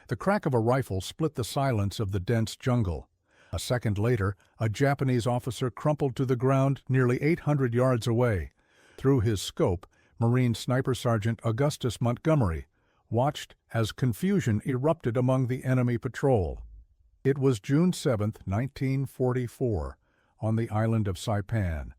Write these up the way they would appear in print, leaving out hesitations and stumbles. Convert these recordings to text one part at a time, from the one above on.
The crack of a rifle split the silence of the dense jungle. A second later, a Japanese officer crumpled to the ground nearly 800 yards away. Through his scope, Marine Sniper Sergeant Augustus Montgomery watched as confusion erupted among the enemy patrol. It was June 7, 1944, on the island of Saipan.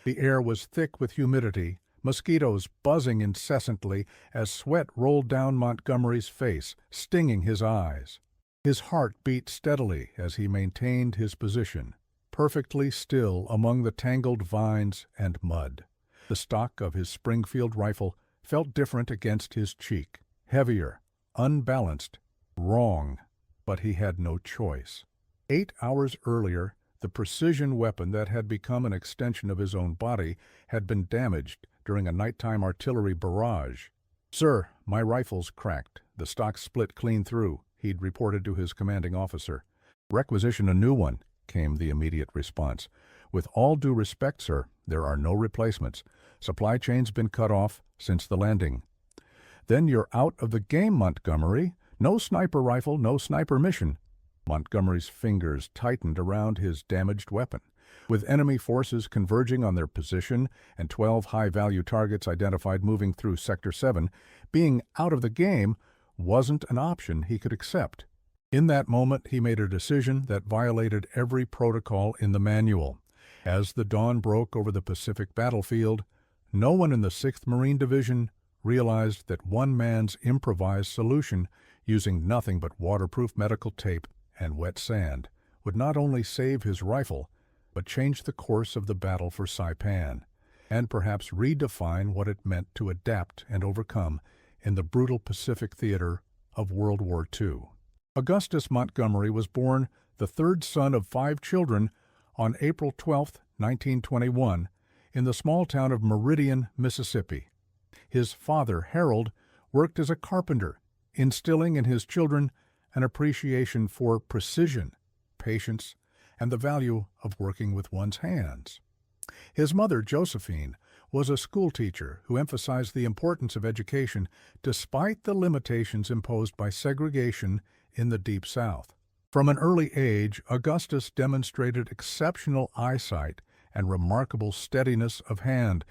The air was thick with humidity, mosquitoes buzzing incessantly as sweat rolled down Montgomery's face, stinging his eyes. His heart beat steadily as he maintained his position, perfectly still among the tangled vines and mud. The stock of his Springfield rifle felt different against his cheek, heavier, unbalanced, wrong, but he had no choice. 8 hours earlier, the precision weapon that had become an extension of his own body had been damaged during a nighttime artillery barrage. "Sir, my rifle's cracked. The stock split clean through," he'd reported to his commanding officer. "Requisition a new one," came the immediate response. "With all due respect, sir, there are no replacements. Supply chain's been cut off since the landing." "Then you're out of the game, Montgomery. No sniper rifle, no sniper mission." Montgomery's fingers tightened around his damaged weapon. With enemy forces converging on their position and 12 high-value targets identified moving through Sector 7, being out of the game wasn't an option he could accept. In that moment, he made a decision that violated every protocol in the manual. As the dawn broke over the Pacific battlefield, no one in the 6th Marine Division realized that one man's improvised solution, using nothing but waterproof medical tape and wet sand, would not only save his rifle, but change the course of the battle for Saipan, and perhaps redefine what it meant to adapt and overcome in the brutal Pacific theater of World War II. Augustus Montgomery was born the third son of 5 children on April 12, 1921, in the small town of Meridian, Mississippi. His father, Harold, worked as a carpenter, instilling in his children an appreciation for precision, patience, and the value of working with one's hands. His mother, Josephine, was a schoolteacher who emphasized the importance of education despite the limitations imposed by segregation in the Deep South. From an early age, Augustus demonstrated exceptional eyesight and remarkable steadiness of hand,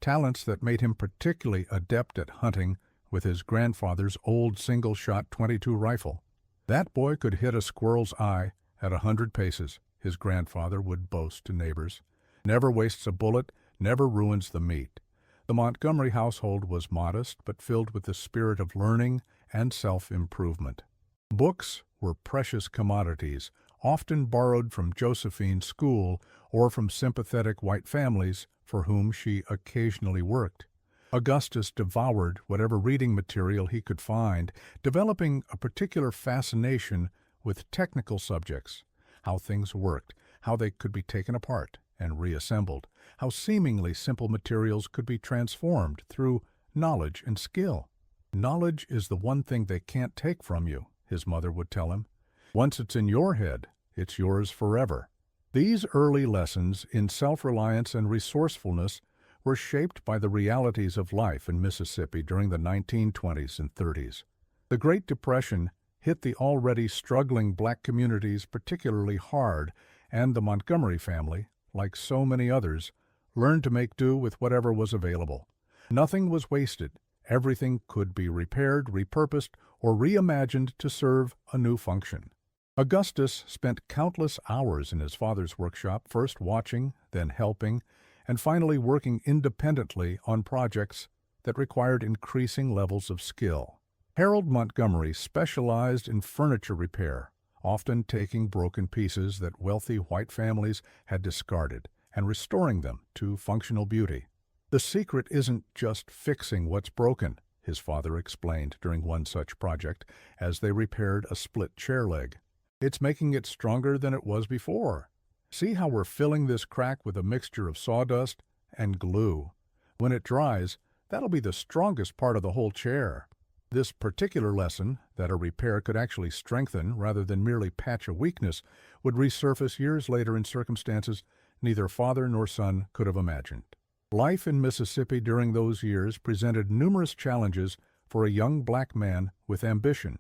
talents that made him particularly adept at hunting with his grandfather's old single-shot .22 rifle. "That boy could hit a squirrel's eye at 100 paces," his grandfather would boast to neighbors. "Never wastes a bullet, never ruins the meat." The Montgomery household was modest but filled with the spirit of learning and self-improvement. Books were precious commodities, often borrowed from Josephine's school or from sympathetic white families for whom she occasionally worked. Augustus devoured whatever reading material he could find, developing a particular fascination with technical subjects, how things worked, how they could be taken apart and reassembled, how seemingly simple materials could be transformed through knowledge and skill. "Knowledge is the one thing they can't take from you," his mother would tell him. "Once it's in your head, it's yours forever." These early lessons in self-reliance and resourcefulness were shaped by the realities of life in Mississippi during the 1920s and 30s. The Great Depression hit the already struggling black communities particularly hard, and the Montgomery family, like so many others, learned to make do with whatever was available. Nothing was wasted. Everything could be repaired, repurposed, or reimagined to serve a new function. Augustus spent countless hours in his father's workshop, first watching, then helping, and finally working independently on projects that required increasing levels of skill. Harold Montgomery specialized in furniture repair, often taking broken pieces that wealthy white families had discarded and restoring them to functional beauty. "The secret isn't just fixing what's broken," his father explained during one such project as they repaired a split chair leg. "It's making it stronger than it was before. See how we're filling this crack with a mixture of sawdust and glue. When it dries, that'll be the strongest part of the whole chair." This particular lesson, that a repair could actually strengthen rather than merely patch a weakness, would resurface years later in circumstances neither father nor son could have imagined. Life in Mississippi during those years presented numerous challenges for a young black man with ambition.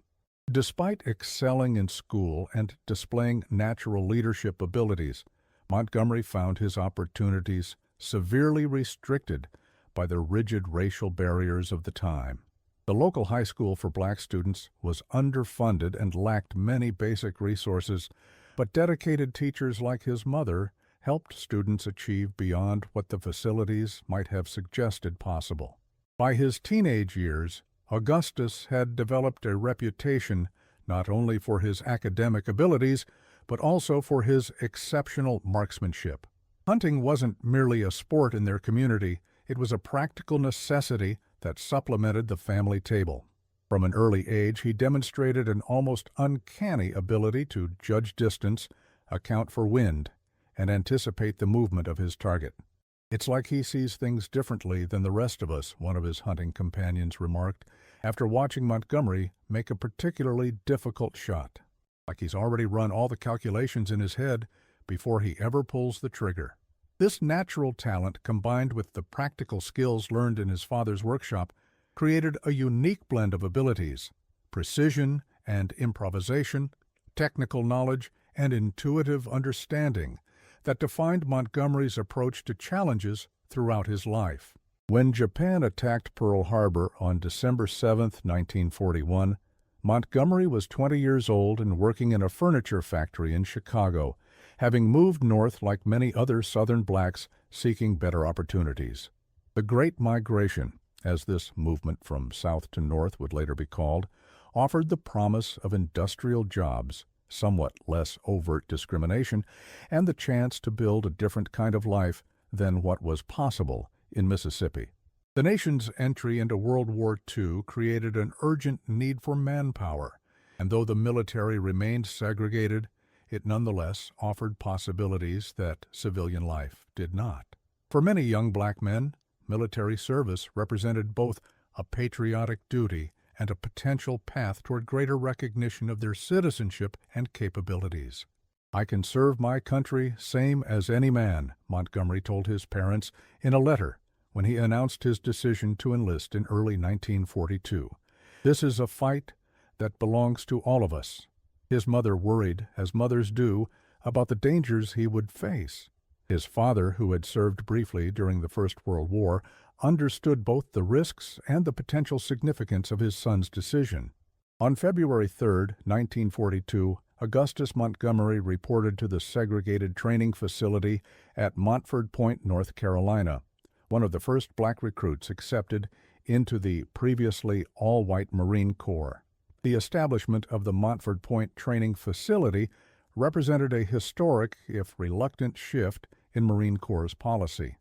Despite excelling in school and displaying natural leadership abilities, Montgomery found his opportunities severely restricted by the rigid racial barriers of the time. The local high school for black students was underfunded and lacked many basic resources, but dedicated teachers like his mother helped students achieve beyond what the facilities might have suggested possible. By his teenage years, Augustus had developed a reputation not only for his academic abilities, but also for his exceptional marksmanship. Hunting wasn't merely a sport in their community, it was a practical necessity that supplemented the family table. From an early age, he demonstrated an almost uncanny ability to judge distance, account for wind, and anticipate the movement of his target. "It's like he sees things differently than the rest of us," one of his hunting companions remarked, after watching Montgomery make a particularly difficult shot. "Like he's already run all the calculations in his head before he ever pulls the trigger." This natural talent, combined with the practical skills learned in his father's workshop, created a unique blend of abilities: precision and improvisation, technical knowledge, and intuitive understanding that defined Montgomery's approach to challenges throughout his life. When Japan attacked Pearl Harbor on December 7, 1941, Montgomery was 20 years old and working in a furniture factory in Chicago, having moved north like many other Southern blacks seeking better opportunities. The Great Migration, as this movement from south to north would later be called, offered the promise of industrial jobs, somewhat less overt discrimination, and the chance to build a different kind of life than what was possible in Mississippi. The nation's entry into World War II created an urgent need for manpower, and though the military remained segregated, it nonetheless offered possibilities that civilian life did not. For many young black men, military service represented both a patriotic duty and a potential path toward greater recognition of their citizenship and capabilities. "I can serve my country same as any man," Montgomery told his parents in a letter when he announced his decision to enlist in early 1942. "This is a fight that belongs to all of us." His mother worried, as mothers do, about the dangers he would face. His father, who had served briefly during the First World War, understood both the risks and the potential significance of his son's decision. On February 3, 1942, Augustus Montgomery reported to the segregated training facility at Montford Point, North Carolina, one of the first black recruits accepted into the previously all-white Marine Corps. The establishment of the Montford Point training facility represented a historic, if reluctant, shift in Marine Corps policy.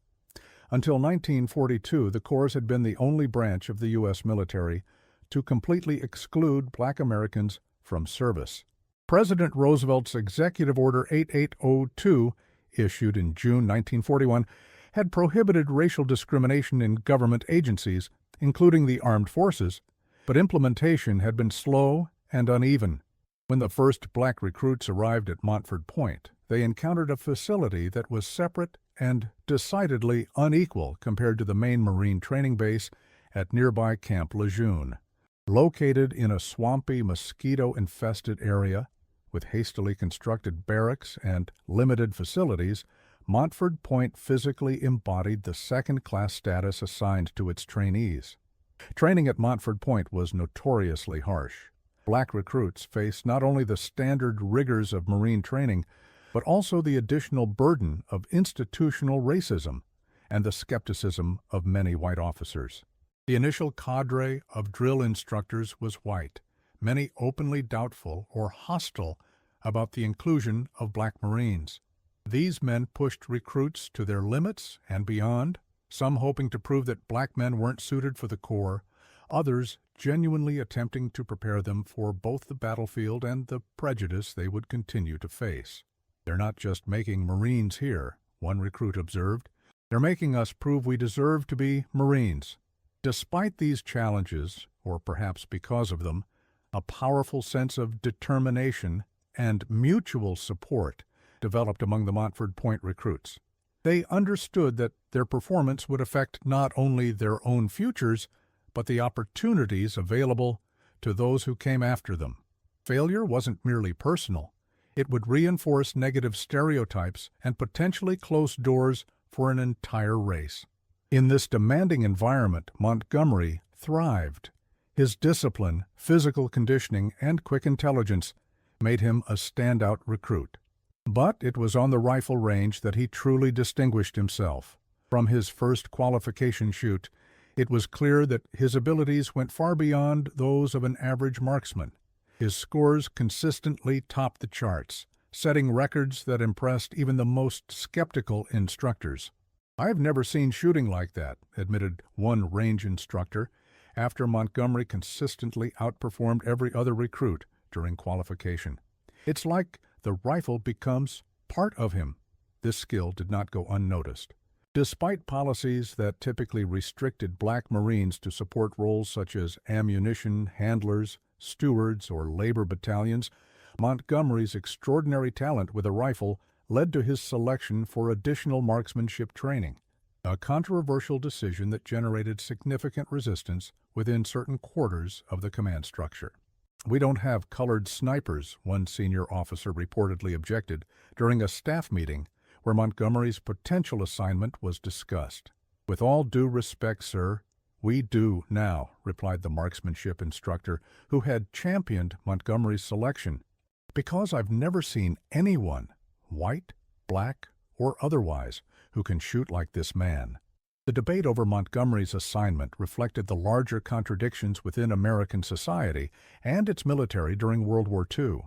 Until 1942, the Corps had been the only branch of the U.S. military to completely exclude black Americans from service. President Roosevelt's Executive Order 8802, issued in June 1941, had prohibited racial discrimination in government agencies, including the armed forces, but implementation had been slow and uneven. When the first black recruits arrived at Montford Point, they encountered a facility that was separate and decidedly unequal compared to the main Marine training base at nearby Camp Lejeune. Located in a swampy, mosquito-infested area with hastily constructed barracks and limited facilities, Montford Point physically embodied the second-class status assigned to its trainees. Training at Montford Point was notoriously harsh. Black recruits faced not only the standard rigors of Marine training, but also the additional burden of institutional racism and the skepticism of many white officers. The initial cadre of drill instructors was white, many openly doubtful or hostile about the inclusion of black Marines. These men pushed recruits to their limits and beyond, some hoping to prove that black men weren't suited for the Corps, others genuinely attempting to prepare them for both the battlefield and the prejudice they would continue to face. "They're not just making Marines here," one recruit observed. "They're making us prove we deserve to be Marines." Despite these challenges, or perhaps because of them, a powerful sense of determination and mutual support developed among the Montford Point recruits. They understood that their performance would affect not only their own futures, but the opportunities available to those who came after them. Failure wasn't merely personal. It would reinforce negative stereotypes and potentially close doors for an entire race. In this demanding environment, Montgomery thrived. His discipline, physical conditioning, and quick intelligence made him a standout recruit. But it was on the rifle range that he truly distinguished himself. From his first qualification shoot, it was clear that his abilities went far beyond those of an average marksman. His scores consistently topped the charts, setting records that impressed even the most skeptical instructors. "I've never seen shooting like that," admitted one range instructor, after Montgomery consistently outperformed every other recruit during qualification. "It's like the rifle becomes part of him." This skill did not go unnoticed. Despite policies that typically restricted black Marines to support roles such as ammunition handlers, stewards, or labor battalions, Montgomery's extraordinary talent with a rifle led to his selection for additional marksmanship training, a controversial decision that generated significant resistance within certain quarters of the command structure. "We don't have colored snipers," one senior officer reportedly objected during a staff meeting where Montgomery's potential assignment was discussed. "With all due respect, sir, we do now," replied the marksmanship instructor who had championed Montgomery's selection. "Because I've never seen anyone, white, black, or otherwise, who can shoot like this man." The debate over Montgomery's assignment reflected the larger contradictions within American society and its military during World War II.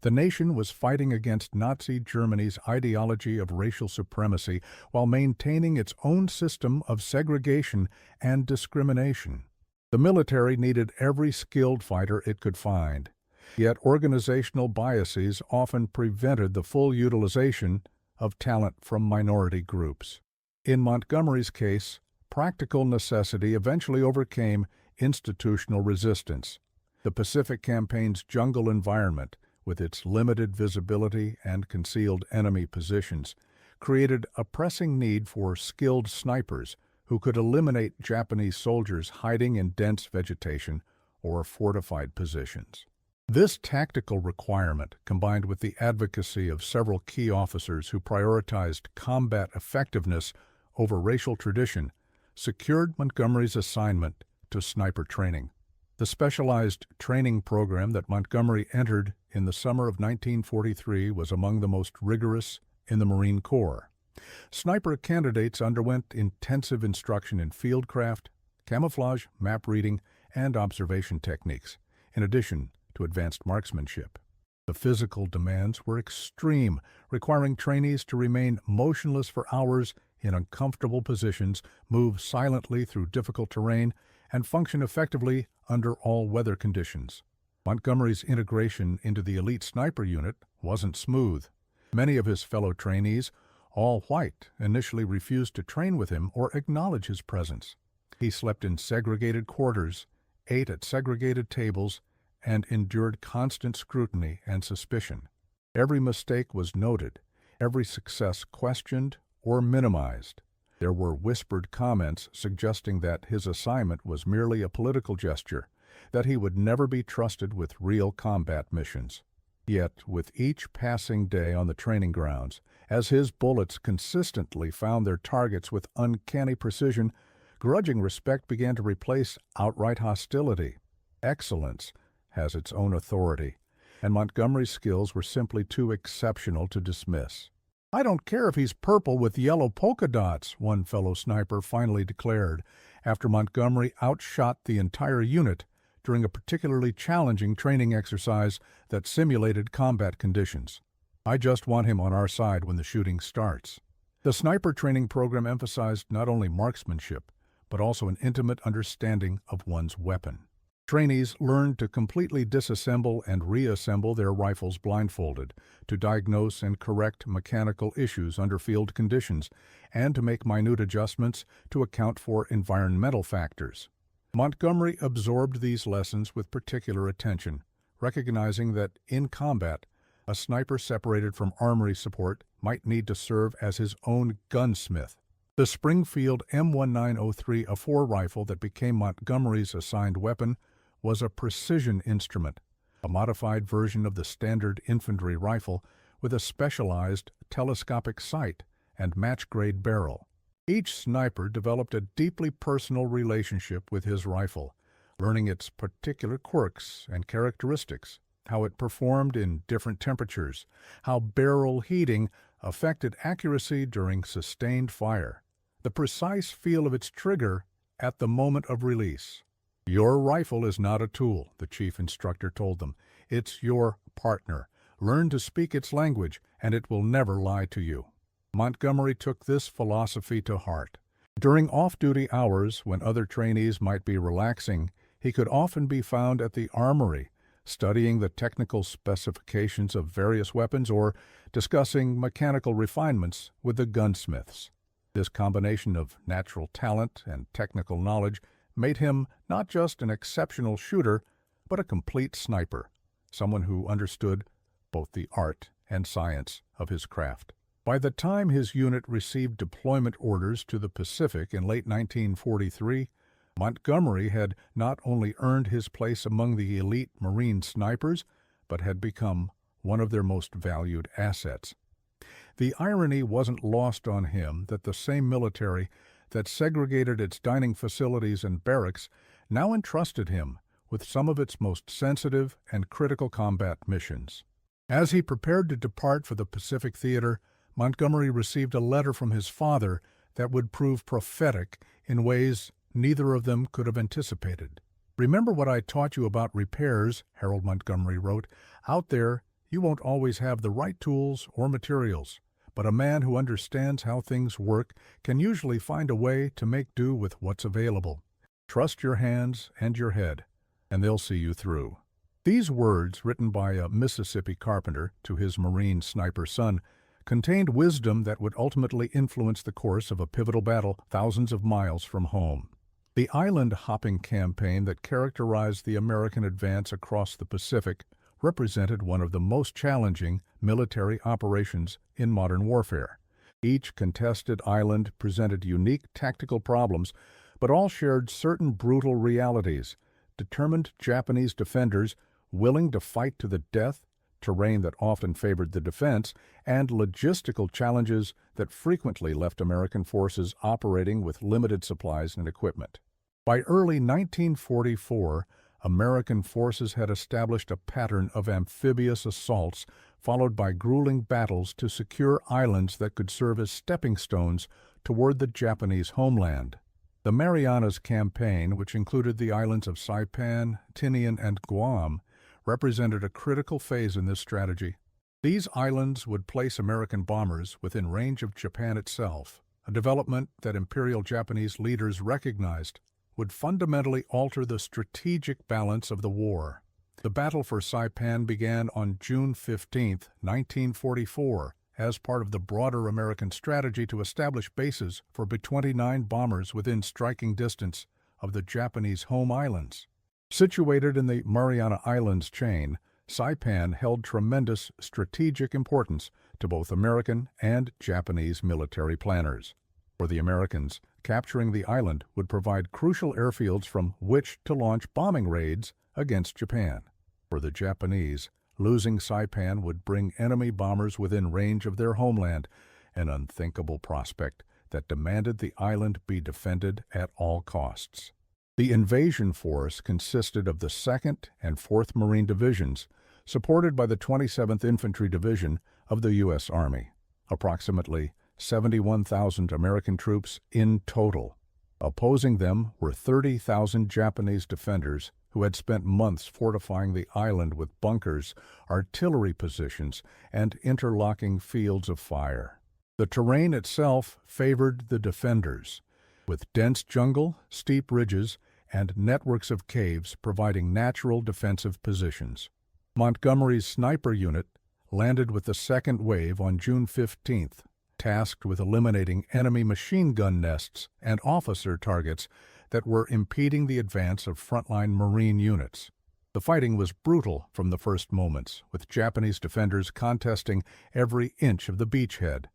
The nation was fighting against Nazi Germany's ideology of racial supremacy while maintaining its own system of segregation and discrimination. The military needed every skilled fighter it could find, yet organizational biases often prevented the full utilization of talent from minority groups. In Montgomery's case, practical necessity eventually overcame institutional resistance. The Pacific Campaign's jungle environment, with its limited visibility and concealed enemy positions, created a pressing need for skilled snipers who could eliminate Japanese soldiers hiding in dense vegetation or fortified positions. This tactical requirement, combined with the advocacy of several key officers who prioritized combat effectiveness over racial tradition, secured Montgomery's assignment to sniper training. The specialized training program that Montgomery entered in the summer of 1943 was among the most rigorous in the Marine Corps. Sniper candidates underwent intensive instruction in fieldcraft, camouflage, map reading, and observation techniques, in addition to advanced marksmanship. The physical demands were extreme, requiring trainees to remain motionless for hours in uncomfortable positions, move silently through difficult terrain, and function effectively under all weather conditions. Montgomery's integration into the elite sniper unit wasn't smooth. Many of his fellow trainees, all white, initially refused to train with him or acknowledge his presence. He slept in segregated quarters, ate at segregated tables, and endured constant scrutiny and suspicion. Every mistake was noted, every success questioned or minimized. There were whispered comments suggesting that his assignment was merely a political gesture, that he would never be trusted with real combat missions. Yet, with each passing day on the training grounds, as his bullets consistently found their targets with uncanny precision, grudging respect began to replace outright hostility. Excellence has its own authority, and Montgomery's skills were simply too exceptional to dismiss. "I don't care if he's purple with yellow polka dots," one fellow sniper finally declared, after Montgomery outshot the entire unit during a particularly challenging training exercise that simulated combat conditions. "I just want him on our side when the shooting starts." The sniper training program emphasized not only marksmanship, but also an intimate understanding of one's weapon. Trainees learned to completely disassemble and reassemble their rifles blindfolded, to diagnose and correct mechanical issues under field conditions, and to make minute adjustments to account for environmental factors. Montgomery absorbed these lessons with particular attention, recognizing that in combat, a sniper separated from armory support might need to serve as his own gunsmith. The Springfield M1903A4 rifle that became Montgomery's assigned weapon was a precision instrument, a modified version of the standard infantry rifle with a specialized telescopic sight and match-grade barrel. Each sniper developed a deeply personal relationship with his rifle, learning its particular quirks and characteristics, how it performed in different temperatures, how barrel heating affected accuracy during sustained fire, the precise feel of its trigger at the moment of release. "Your rifle is not a tool," the chief instructor told them. "It's your partner. Learn to speak its language, and it will never lie to you." Montgomery took this philosophy to heart. During off-duty hours, when other trainees might be relaxing, he could often be found at the armory, studying the technical specifications of various weapons or discussing mechanical refinements with the gunsmiths. This combination of natural talent and technical knowledge made him not just an exceptional shooter, but a complete sniper, someone who understood both the art and science of his craft. By the time his unit received deployment orders to the Pacific in late 1943, Montgomery had not only earned his place among the elite Marine snipers, but had become one of their most valued assets. The irony wasn't lost on him that the same military that segregated its dining facilities and barracks now entrusted him with some of its most sensitive and critical combat missions. As he prepared to depart for the Pacific Theater, Montgomery received a letter from his father that would prove prophetic in ways neither of them could have anticipated. "Remember what I taught you about repairs," Harold Montgomery wrote. "Out there, you won't always have the right tools or materials, but a man who understands how things work can usually find a way to make do with what's available. Trust your hands and your head, and they'll see you through." These words, written by a Mississippi carpenter to his Marine sniper son, contained wisdom that would ultimately influence the course of a pivotal battle thousands of miles from home. The island-hopping campaign that characterized the American advance across the Pacific represented one of the most challenging military operations in modern warfare. Each contested island presented unique tactical problems, but all shared certain brutal realities: determined Japanese defenders willing to fight to the death, terrain that often favored the defense, and logistical challenges that frequently left American forces operating with limited supplies and equipment. By early 1944, American forces had established a pattern of amphibious assaults, followed by grueling battles to secure islands that could serve as stepping stones toward the Japanese homeland. The Marianas Campaign, which included the islands of Saipan, Tinian, and Guam, represented a critical phase in this strategy. These islands would place American bombers within range of Japan itself, a development that Imperial Japanese leaders recognized would fundamentally alter the strategic balance of the war. The battle for Saipan began on June 15, 1944, as part of the broader American strategy to establish bases for B-29 bombers within striking distance of the Japanese home islands. Situated in the Mariana Islands chain, Saipan held tremendous strategic importance to both American and Japanese military planners. For the Americans, capturing the island would provide crucial airfields from which to launch bombing raids against Japan. For the Japanese, losing Saipan would bring enemy bombers within range of their homeland, an unthinkable prospect that demanded the island be defended at all costs. The invasion force consisted of the 2nd and 4th Marine Divisions, supported by the 27th Infantry Division of the U.S. Army, approximately 71,000 American troops in total. Opposing them were 30,000 Japanese defenders who had spent months fortifying the island with bunkers, artillery positions, and interlocking fields of fire. The terrain itself favored the defenders, with dense jungle, steep ridges, and networks of caves providing natural defensive positions. Montgomery's sniper unit landed with the second wave on June 15th, tasked with eliminating enemy machine gun nests and officer targets that were impeding the advance of frontline Marine units. The fighting was brutal from the first moments, with Japanese defenders contesting every inch of the beachhead.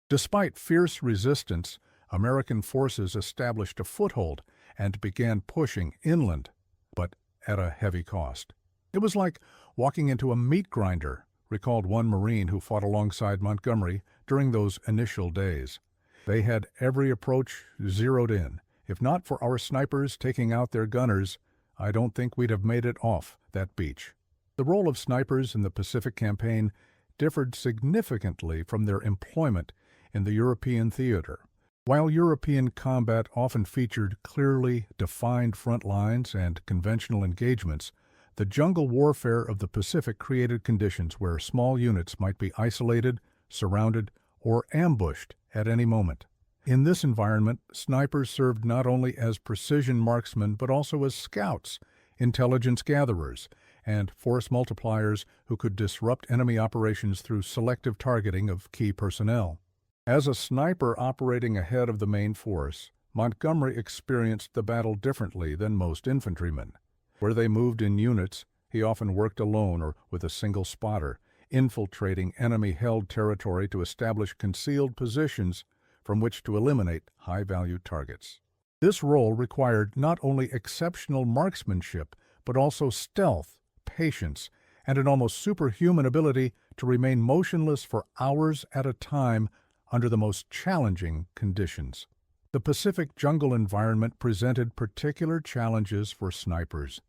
Despite fierce resistance, American forces established a foothold and began pushing inland, but at a heavy cost. It was like walking into a meat grinder, recalled one Marine who fought alongside Montgomery during those initial days. They had every approach zeroed in. If not for our snipers taking out their gunners, I don't think we'd have made it off that beach. The role of snipers in the Pacific Campaign differed significantly from their employment in the European theater. While European combat often featured clearly defined front lines and conventional engagements, the jungle warfare of the Pacific created conditions where small units might be isolated, surrounded, or ambushed at any moment. In this environment, snipers served not only as precision marksmen but also as scouts, intelligence gatherers, and force multipliers who could disrupt enemy operations through selective targeting of key personnel. As a sniper operating ahead of the main force, Montgomery experienced the battle differently than most infantrymen. Where they moved in units, he often worked alone or with a single spotter, infiltrating enemy-held territory to establish concealed positions from which to eliminate high-value targets. This role required not only exceptional marksmanship, but also stealth, patience, and an almost superhuman ability to remain motionless for hours at a time under the most challenging conditions. The Pacific jungle environment presented particular challenges for snipers.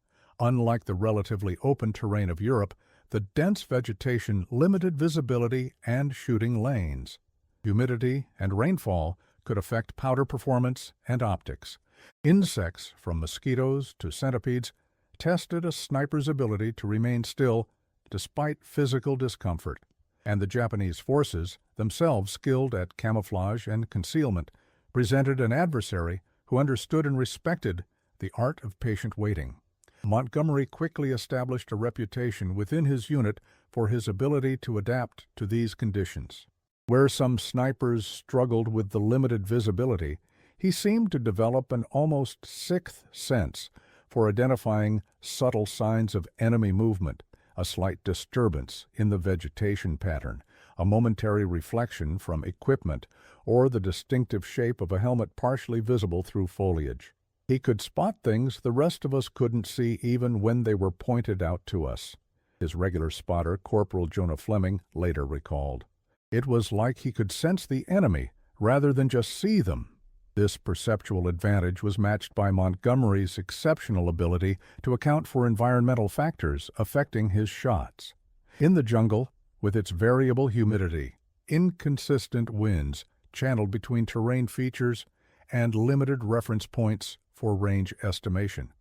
Unlike the relatively open terrain of Europe, the dense vegetation limited visibility and shooting lanes. Humidity and rainfall could affect powder performance and optics. Insects, from mosquitoes to centipedes, tested a sniper's ability to remain still despite physical discomfort. And the Japanese forces, themselves skilled at camouflage and concealment, presented an adversary who understood and respected the art of patient waiting. Montgomery quickly established a reputation within his unit for his ability to adapt to these conditions. Where some snipers struggled with the limited visibility, he seemed to develop an almost sixth sense for identifying subtle signs of enemy movement, a slight disturbance in the vegetation pattern, a momentary reflection from equipment, or the distinctive shape of a helmet partially visible through foliage. He could spot things the rest of us couldn't see even when they were pointed out to us. His regular spotter, Corporal Jonah Fleming, later recalled. It was like he could sense the enemy rather than just see them. This perceptual advantage was matched by Montgomery's exceptional ability to account for environmental factors affecting his shots. In the jungle, with its variable humidity, inconsistent winds channeled between terrain features, and limited reference points for range estimation,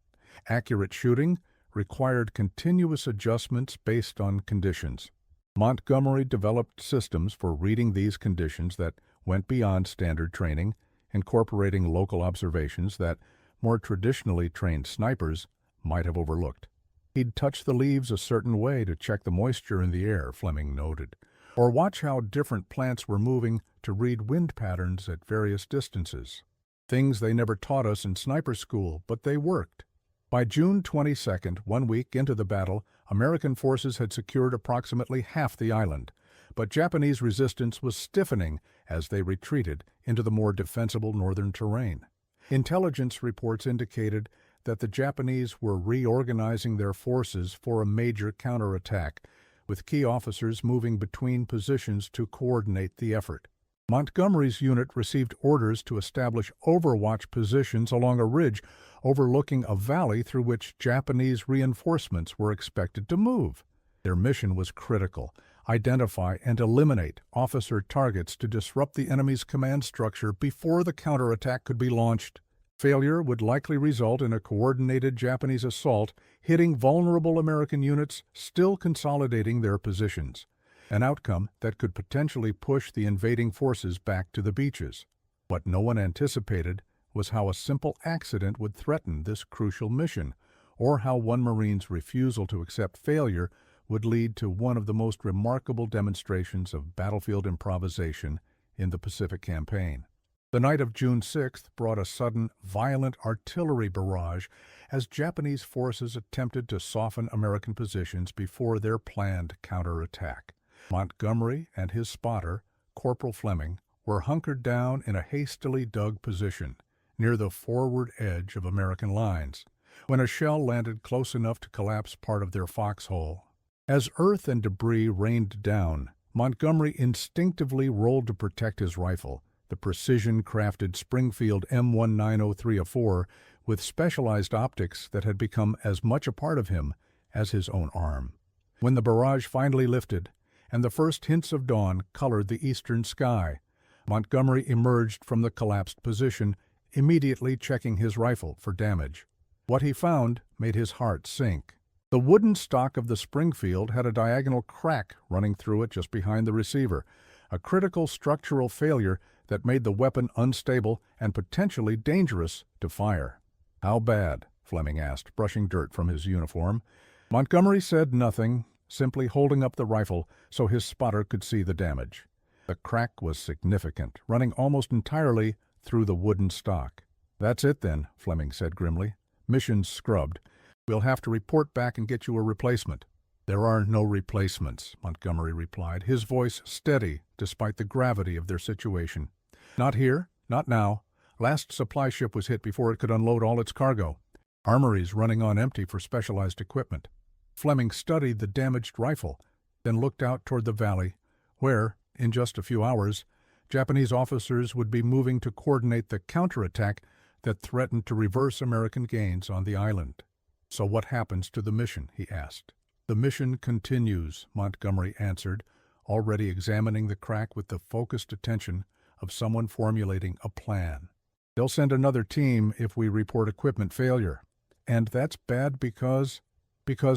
accurate shooting required continuous adjustments based on conditions. Montgomery developed systems for reading these conditions that went beyond standard training, incorporating local observations that more traditionally trained snipers might have overlooked. He'd touch the leaves a certain way to check the moisture in the air, Fleming noted, or watch how different plants were moving to read wind patterns at various distances. Things they never taught us in sniper school, but they worked. By June 22nd, 1 week into the battle, American forces had secured approximately half the island, but Japanese resistance was stiffening as they retreated into the more defensible northern terrain. Intelligence reports indicated that the Japanese were reorganizing their forces for a major counterattack, with key officers moving between positions to coordinate the effort. Montgomery's unit received orders to establish overwatch positions along a ridge overlooking a valley through which Japanese reinforcements were expected to move. Their mission was critical: identify and eliminate officer targets to disrupt the enemy's command structure before the counterattack could be launched. Failure would likely result in a coordinated Japanese assault hitting vulnerable American units still consolidating their positions, an outcome that could potentially push the invading forces back to the beaches. What no one anticipated was how a simple accident would threaten this crucial mission, or how one Marine's refusal to accept failure would lead to one of the most remarkable demonstrations of battlefield improvisation in the Pacific Campaign. The night of June 6th brought a sudden, violent artillery barrage as Japanese forces attempted to soften American positions before their planned counterattack. Montgomery and his spotter, Corporal Fleming, were hunkered down in a hastily dug position near the forward edge of American lines. when a shell landed close enough to collapse part of their foxhole. As earth and debris rained down, Montgomery instinctively rolled to protect his rifle, the precision-crafted Springfield M1903-04 with specialized optics that had become as much a part of him as his own arm. When the barrage finally lifted, and the first hints of dawn colored the eastern sky, Montgomery emerged from the collapsed position, immediately checking his rifle for damage. What he found made his heart sink. The wooden stock of the Springfield had a diagonal crack running through it just behind the receiver, a critical structural failure that made the weapon unstable and potentially dangerous to fire. "How bad?" Fleming asked, brushing dirt from his uniform. Montgomery said nothing, simply holding up the rifle so his spotter could see the damage. The crack was significant, running almost entirely through the wooden stock. "That's it then," Fleming said grimly. "Mission's scrubbed. We'll have to report back and get you a replacement." "There are no replacements," Montgomery replied, his voice steady despite the gravity of their situation. "Not here, not now. Last supply ship was hit before it could unload all its cargo. Armory's running on empty for specialized equipment." Fleming studied the damaged rifle, then looked out toward the valley, where, in just a few hours, Japanese officers would be moving to coordinate the counterattack that threatened to reverse American gains on the island. "So what happens to the mission?" he asked. "The mission continues," Montgomery answered, already examining the crack with the focused attention of someone formulating a plan. "They'll send another team if we report equipment failure. And that's bad because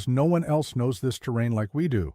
no one else knows this terrain like we do.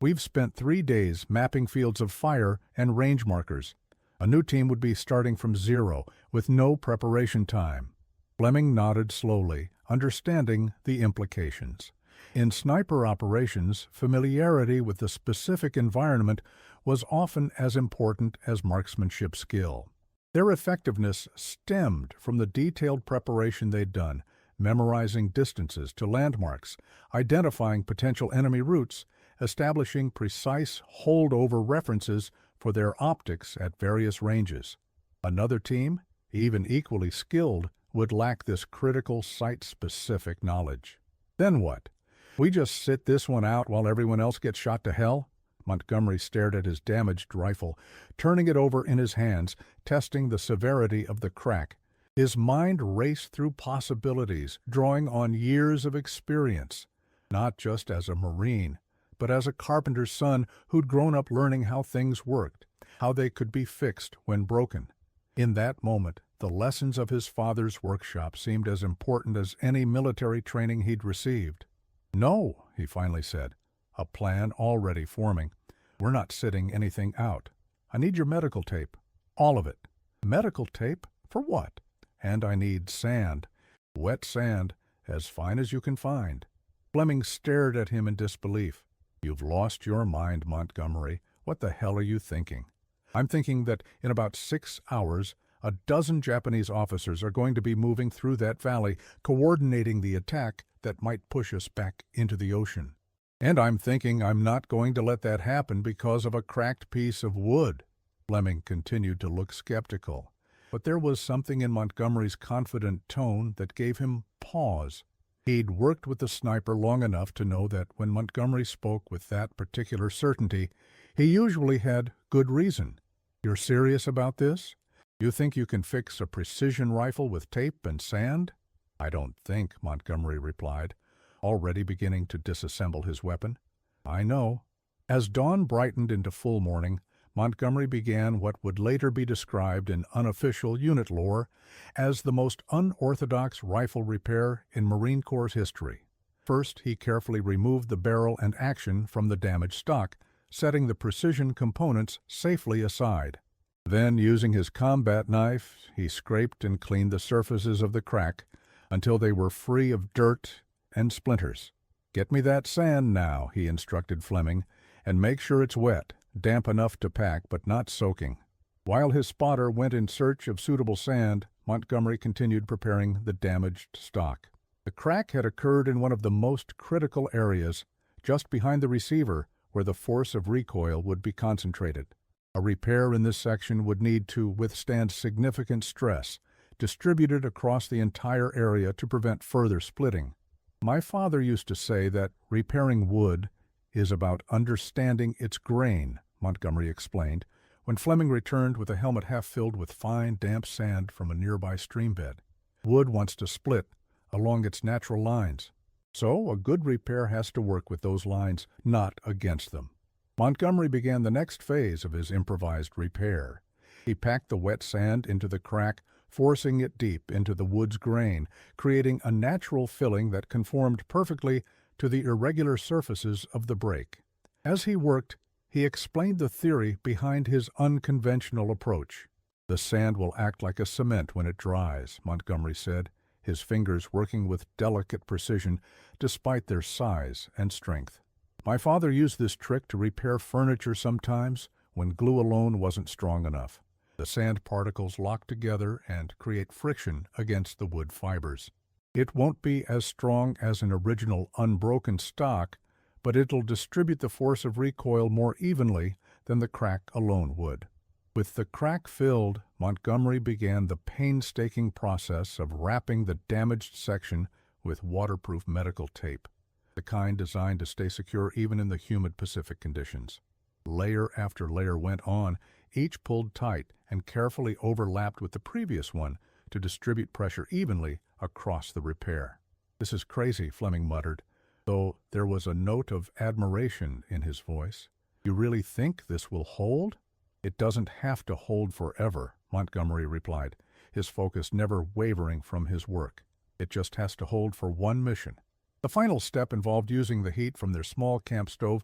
We've spent 3 days mapping fields of fire and range markers. A new team would be starting from zero, with no preparation time." Fleming nodded slowly, understanding the implications. In sniper operations, familiarity with the specific environment was often as important as marksmanship skill. Their effectiveness stemmed from the detailed preparation they'd done, memorizing distances to landmarks, identifying potential enemy routes, establishing precise holdover references for their optics at various ranges. Another team, even equally skilled, would lack this critical site-specific knowledge. Then what? We just sit this one out while everyone else gets shot to hell? Montgomery stared at his damaged rifle, turning it over in his hands, testing the severity of the crack. His mind raced through possibilities, drawing on years of experience, not just as a Marine, but as a carpenter's son who'd grown up learning how things worked, how they could be fixed when broken. In that moment, the lessons of his father's workshop seemed as important as any military training he'd received. "No," he finally said, a plan already forming. "We're not sitting anything out. I need your medical tape. All of it." "Medical tape? For what?" "And I need sand. Wet sand, as fine as you can find." Fleming stared at him in disbelief. "You've lost your mind, Montgomery. What the hell are you thinking?" "I'm thinking that in about 6 hours, a dozen Japanese officers are going to be moving through that valley, coordinating the attack that might push us back into the ocean. And I'm thinking I'm not going to let that happen because of a cracked piece of wood." Fleming continued to look skeptical, but there was something in Montgomery's confident tone that gave him pause. He'd worked with the sniper long enough to know that when Montgomery spoke with that particular certainty, he usually had good reason. "You're serious about this? You think you can fix a precision rifle with tape and sand?" "I don't think," Montgomery replied, already beginning to disassemble his weapon. "I know." As dawn brightened into full morning, Montgomery began what would later be described in unofficial unit lore as the most unorthodox rifle repair in Marine Corps history. First, he carefully removed the barrel and action from the damaged stock, setting the precision components safely aside. Then, using his combat knife, he scraped and cleaned the surfaces of the crack until they were free of dirt and splinters. "Get me that sand now," he instructed Fleming, "and make sure it's wet, damp enough to pack but not soaking." While his spotter went in search of suitable sand, Montgomery continued preparing the damaged stock. The crack had occurred in one of the most critical areas, just behind the receiver, where the force of recoil would be concentrated. A repair in this section would need to withstand significant stress, distributed across the entire area to prevent further splitting. My father used to say that repairing wood is about understanding its grain, Montgomery explained, when Fleming returned with a helmet half filled with fine, damp sand from a nearby stream bed. Wood wants to split along its natural lines, so a good repair has to work with those lines, not against them. Montgomery began the next phase of his improvised repair. He packed the wet sand into the crack, forcing it deep into the wood's grain, creating a natural filling that conformed perfectly to the irregular surfaces of the break. As he worked, he explained the theory behind his unconventional approach. "The sand will act like a cement when it dries," Montgomery said, his fingers working with delicate precision despite their size and strength. "My father used this trick to repair furniture sometimes when glue alone wasn't strong enough. The sand particles lock together and create friction against the wood fibers. It won't be as strong as an original unbroken stock, but it'll distribute the force of recoil more evenly than the crack alone would." With the crack filled, Montgomery began the painstaking process of wrapping the damaged section with waterproof medical tape, the kind designed to stay secure even in the humid Pacific conditions. Layer after layer went on, each pulled tight and carefully overlapped with the previous one to distribute pressure evenly across the repair. "This is crazy," Fleming muttered, though there was a note of admiration in his voice. "You really think this will hold?" "It doesn't have to hold forever," Montgomery replied, his focus never wavering from his work. "It just has to hold for one mission." The final step involved using the heat from their small camp stove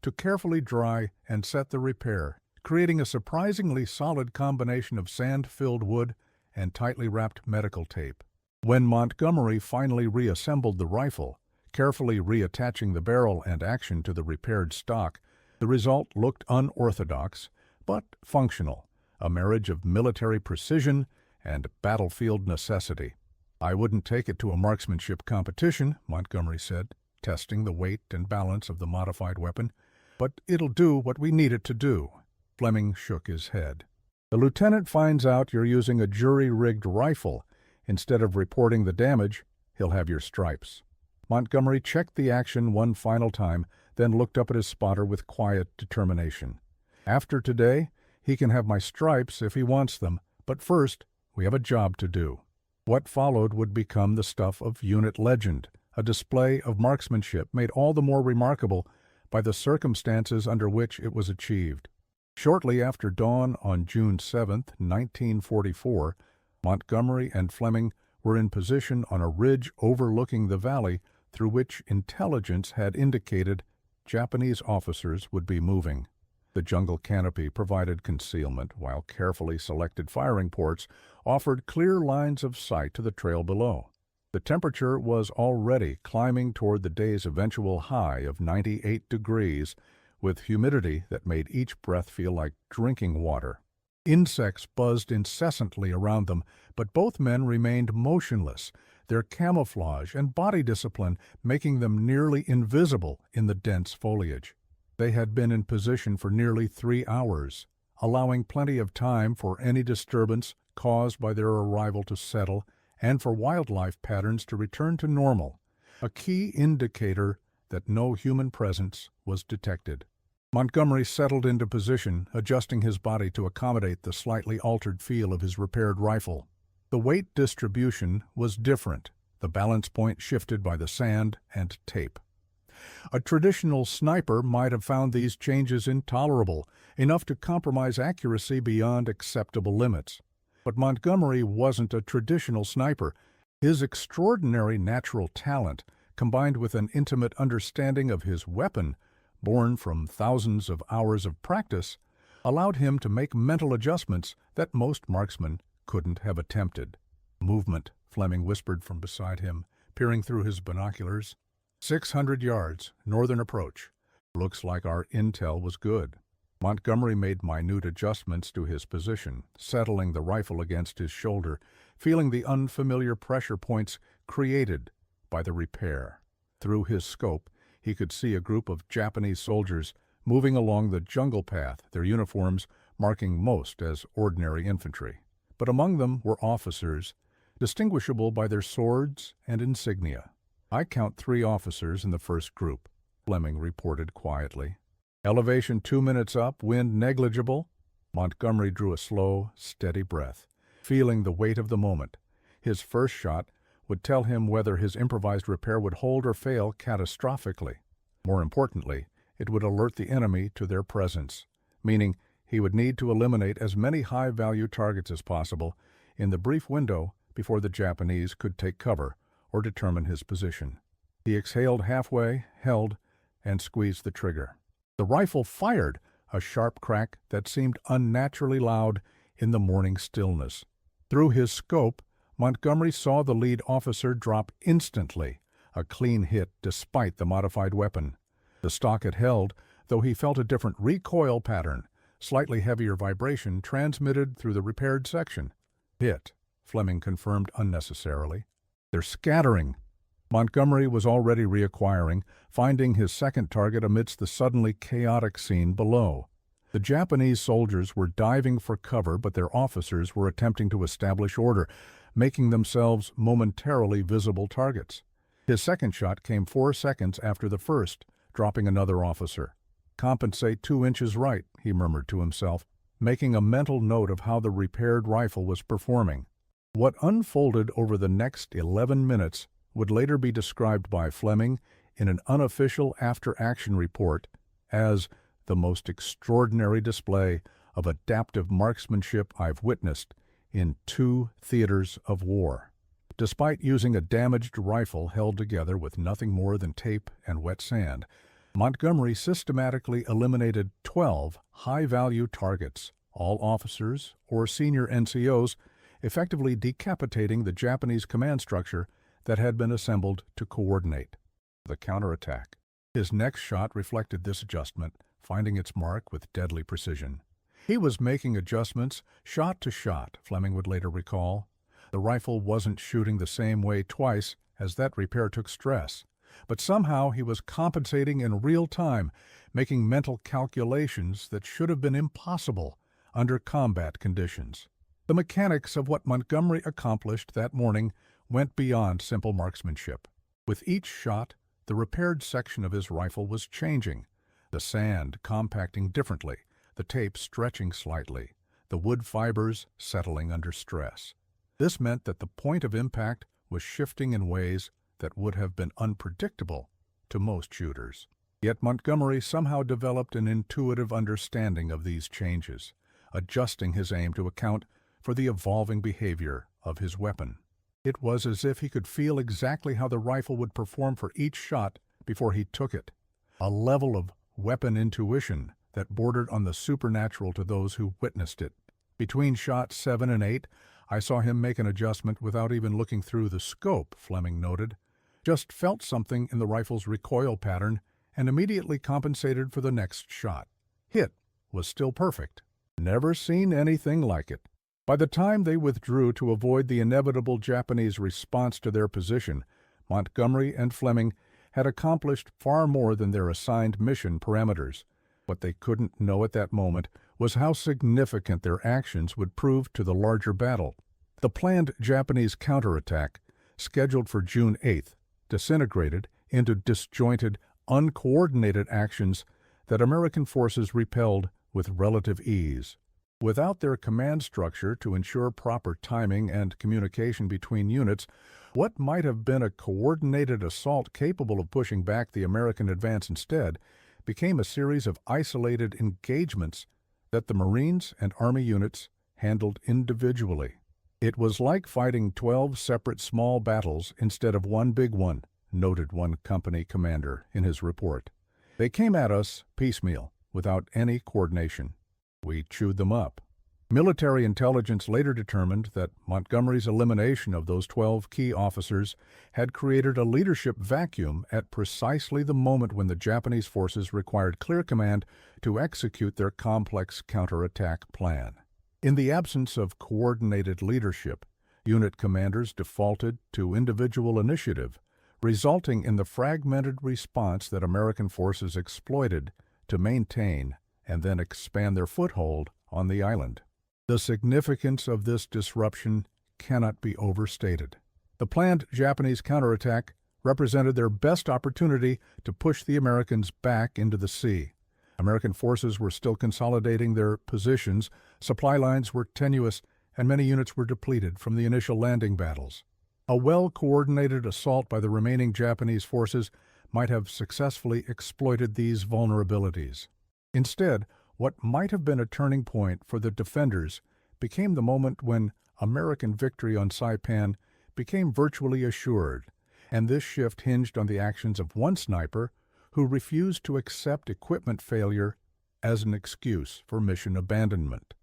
to carefully dry and set the repair, creating a surprisingly solid combination of sand-filled wood and tightly wrapped medical tape. When Montgomery finally reassembled the rifle, carefully reattaching the barrel and action to the repaired stock, the result looked unorthodox, but functional, a marriage of military precision and battlefield necessity. "I wouldn't take it to a marksmanship competition," Montgomery said, testing the weight and balance of the modified weapon, "but it'll do what we need it to do." Fleming shook his head. "The lieutenant finds out you're using a jury-rigged rifle. Instead of reporting the damage, he'll have your stripes." Montgomery checked the action one final time, then looked up at his spotter with quiet determination. "After today, he can have my stripes if he wants them, but first, we have a job to do." What followed would become the stuff of unit legend, a display of marksmanship made all the more remarkable by the circumstances under which it was achieved. Shortly after dawn on June 7, 1944, Montgomery and Fleming were in position on a ridge overlooking the valley through which intelligence had indicated Japanese officers would be moving. The jungle canopy provided concealment, while carefully selected firing ports offered clear lines of sight to the trail below. The temperature was already climbing toward the day's eventual high of 98 degrees, with humidity that made each breath feel like drinking water. Insects buzzed incessantly around them, but both men remained motionless, their camouflage and body discipline making them nearly invisible in the dense foliage. They had been in position for nearly 3 hours, allowing plenty of time for any disturbance caused by their arrival to settle and for wildlife patterns to return to normal, a key indicator that no human presence was detected. Montgomery settled into position, adjusting his body to accommodate the slightly altered feel of his repaired rifle. The weight distribution was different, the balance point shifted by the sand and tape. A traditional sniper might have found these changes intolerable, enough to compromise accuracy beyond acceptable limits. But Montgomery wasn't a traditional sniper. His extraordinary natural talent, combined with an intimate understanding of his weapon, born from thousands of hours of practice, allowed him to make mental adjustments that most marksmen couldn't have attempted. "Movement," Fleming whispered from beside him, peering through his binoculars. 600 yards, northern approach. Looks like our intel was good." Montgomery made minute adjustments to his position, settling the rifle against his shoulder, feeling the unfamiliar pressure points created by the repair. Through his scope, he could see a group of Japanese soldiers moving along the jungle path, their uniforms marking most as ordinary infantry. but among them were officers, distinguishable by their swords and insignia. "I count 3 officers in the first group," Fleming reported quietly. "Elevation 2 minutes up, wind negligible." Montgomery drew a slow, steady breath, feeling the weight of the moment. His first shot would tell him whether his improvised repair would hold or fail catastrophically. More importantly, it would alert the enemy to their presence, meaning he would need to eliminate as many high-value targets as possible in the brief window before the Japanese could take cover or determine his position. He exhaled halfway, held, and squeezed the trigger. The rifle fired, a sharp crack that seemed unnaturally loud in the morning stillness. Through his scope, Montgomery saw the lead officer drop instantly, a clean hit despite the modified weapon. The stock had held, though he felt a different recoil pattern, slightly heavier vibration transmitted through the repaired section. "Hit," Fleming confirmed unnecessarily. "They're scattering." Montgomery was already reacquiring, finding his second target amidst the suddenly chaotic scene below. The Japanese soldiers were diving for cover, but their officers were attempting to establish order, making themselves momentarily visible targets. His second shot came 4 seconds after the first, dropping another officer. "Compensate 2 inches right," he murmured to himself, making a mental note of how the repaired rifle was performing. What unfolded over the next 11 minutes would later be described by Fleming in an unofficial after-action report as the most extraordinary display of adaptive marksmanship I've witnessed in 2 theaters of war. Despite using a damaged rifle held together with nothing more than tape and wet sand, Montgomery systematically eliminated 12 high-value targets, all officers or senior NCOs, effectively decapitating the Japanese command structure that had been assembled to coordinate the counterattack. His next shot reflected this adjustment, finding its mark with deadly precision. He was making adjustments shot to shot, Fleming would later recall. The rifle wasn't shooting the same way twice as that repair took stress, but somehow he was compensating in real time, making mental calculations that should have been impossible under combat conditions. The mechanics of what Montgomery accomplished that morning went beyond simple marksmanship. With each shot, the repaired section of his rifle was changing, the sand compacting differently, the tape stretching slightly, the wood fibers settling under stress. This meant that the point of impact was shifting in ways that would have been unpredictable to most shooters. Yet Montgomery somehow developed an intuitive understanding of these changes, adjusting his aim to account for the evolving behavior of his weapon. It was as if he could feel exactly how the rifle would perform for each shot before he took it, a level of weapon intuition that bordered on the supernatural to those who witnessed it. Between shots 7 and 8, I saw him make an adjustment without even looking through the scope, Fleming noted. Just felt something in the rifle's recoil pattern and immediately compensated for the next shot. Hit was still perfect. Never seen anything like it. By the time they withdrew to avoid the inevitable Japanese response to their position, Montgomery and Fleming had accomplished far more than their assigned mission parameters. What they couldn't know at that moment was how significant their actions would prove to the larger battle. The planned Japanese counterattack, scheduled for June 8th, disintegrated into disjointed, uncoordinated actions that American forces repelled with relative ease. Without their command structure to ensure proper timing and communication between units, what might have been a coordinated assault capable of pushing back the American advance instead became a series of isolated engagements that the Marines and Army units handled individually. It was like fighting 12 separate small battles instead of one big one, noted one company commander in his report. They came at us piecemeal, without any coordination. We chewed them up. Military intelligence later determined that Montgomery's elimination of those 12 key officers had created a leadership vacuum at precisely the moment when the Japanese forces required clear command to execute their complex counterattack plan. In the absence of coordinated leadership, unit commanders defaulted to individual initiative, resulting in the fragmented response that American forces exploited to maintain and then expand their foothold on the island. The significance of this disruption cannot be overstated. The planned Japanese counterattack represented their best opportunity to push the Americans back into the sea. American forces were still consolidating their positions, supply lines were tenuous, and many units were depleted from the initial landing battles. A well-coordinated assault by the remaining Japanese forces might have successfully exploited these vulnerabilities. Instead, what might have been a turning point for the defenders became the moment when American victory on Saipan became virtually assured, and this shift hinged on the actions of one sniper who refused to accept equipment failure as an excuse for mission abandonment.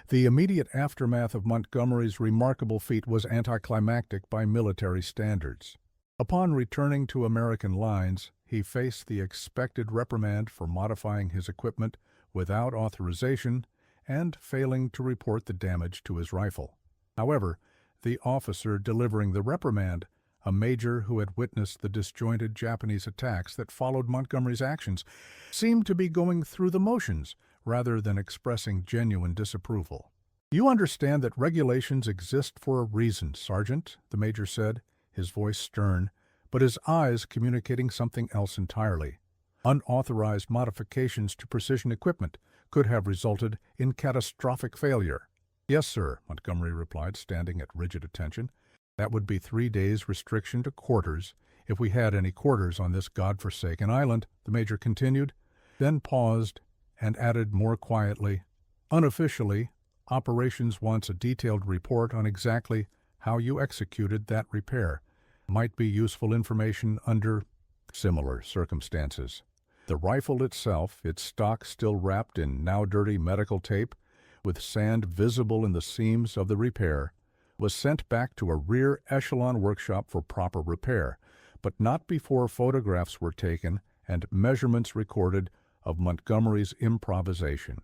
The immediate aftermath of Montgomery's remarkable feat was anticlimactic by military standards. Upon returning to American lines, he faced the expected reprimand for modifying his equipment without authorization and failing to report the damage to his rifle. However, the officer delivering the reprimand, a major who had witnessed the disjointed Japanese attacks that followed Montgomery's actions, seemed to be going through the motions rather than expressing genuine disapproval. "You understand that regulations exist for a reason, Sergeant," the major said, his voice stern, but his eyes communicating something else entirely. Unauthorized modifications to precision equipment could have resulted in catastrophic failure. "Yes, sir," Montgomery replied, standing at rigid attention. "That would be 3 days' restriction to quarters, if we had any quarters on this godforsaken island," the major continued, then paused and added more quietly, "Unofficially, operations wants a detailed report on exactly how you executed that repair. Might be useful information under similar circumstances." The rifle itself, its stock still wrapped in now dirty medical tape, with sand visible in the seams of the repair, was sent back to a rear echelon workshop for proper repair, but not before photographs were taken and measurements recorded of Montgomery's improvisation.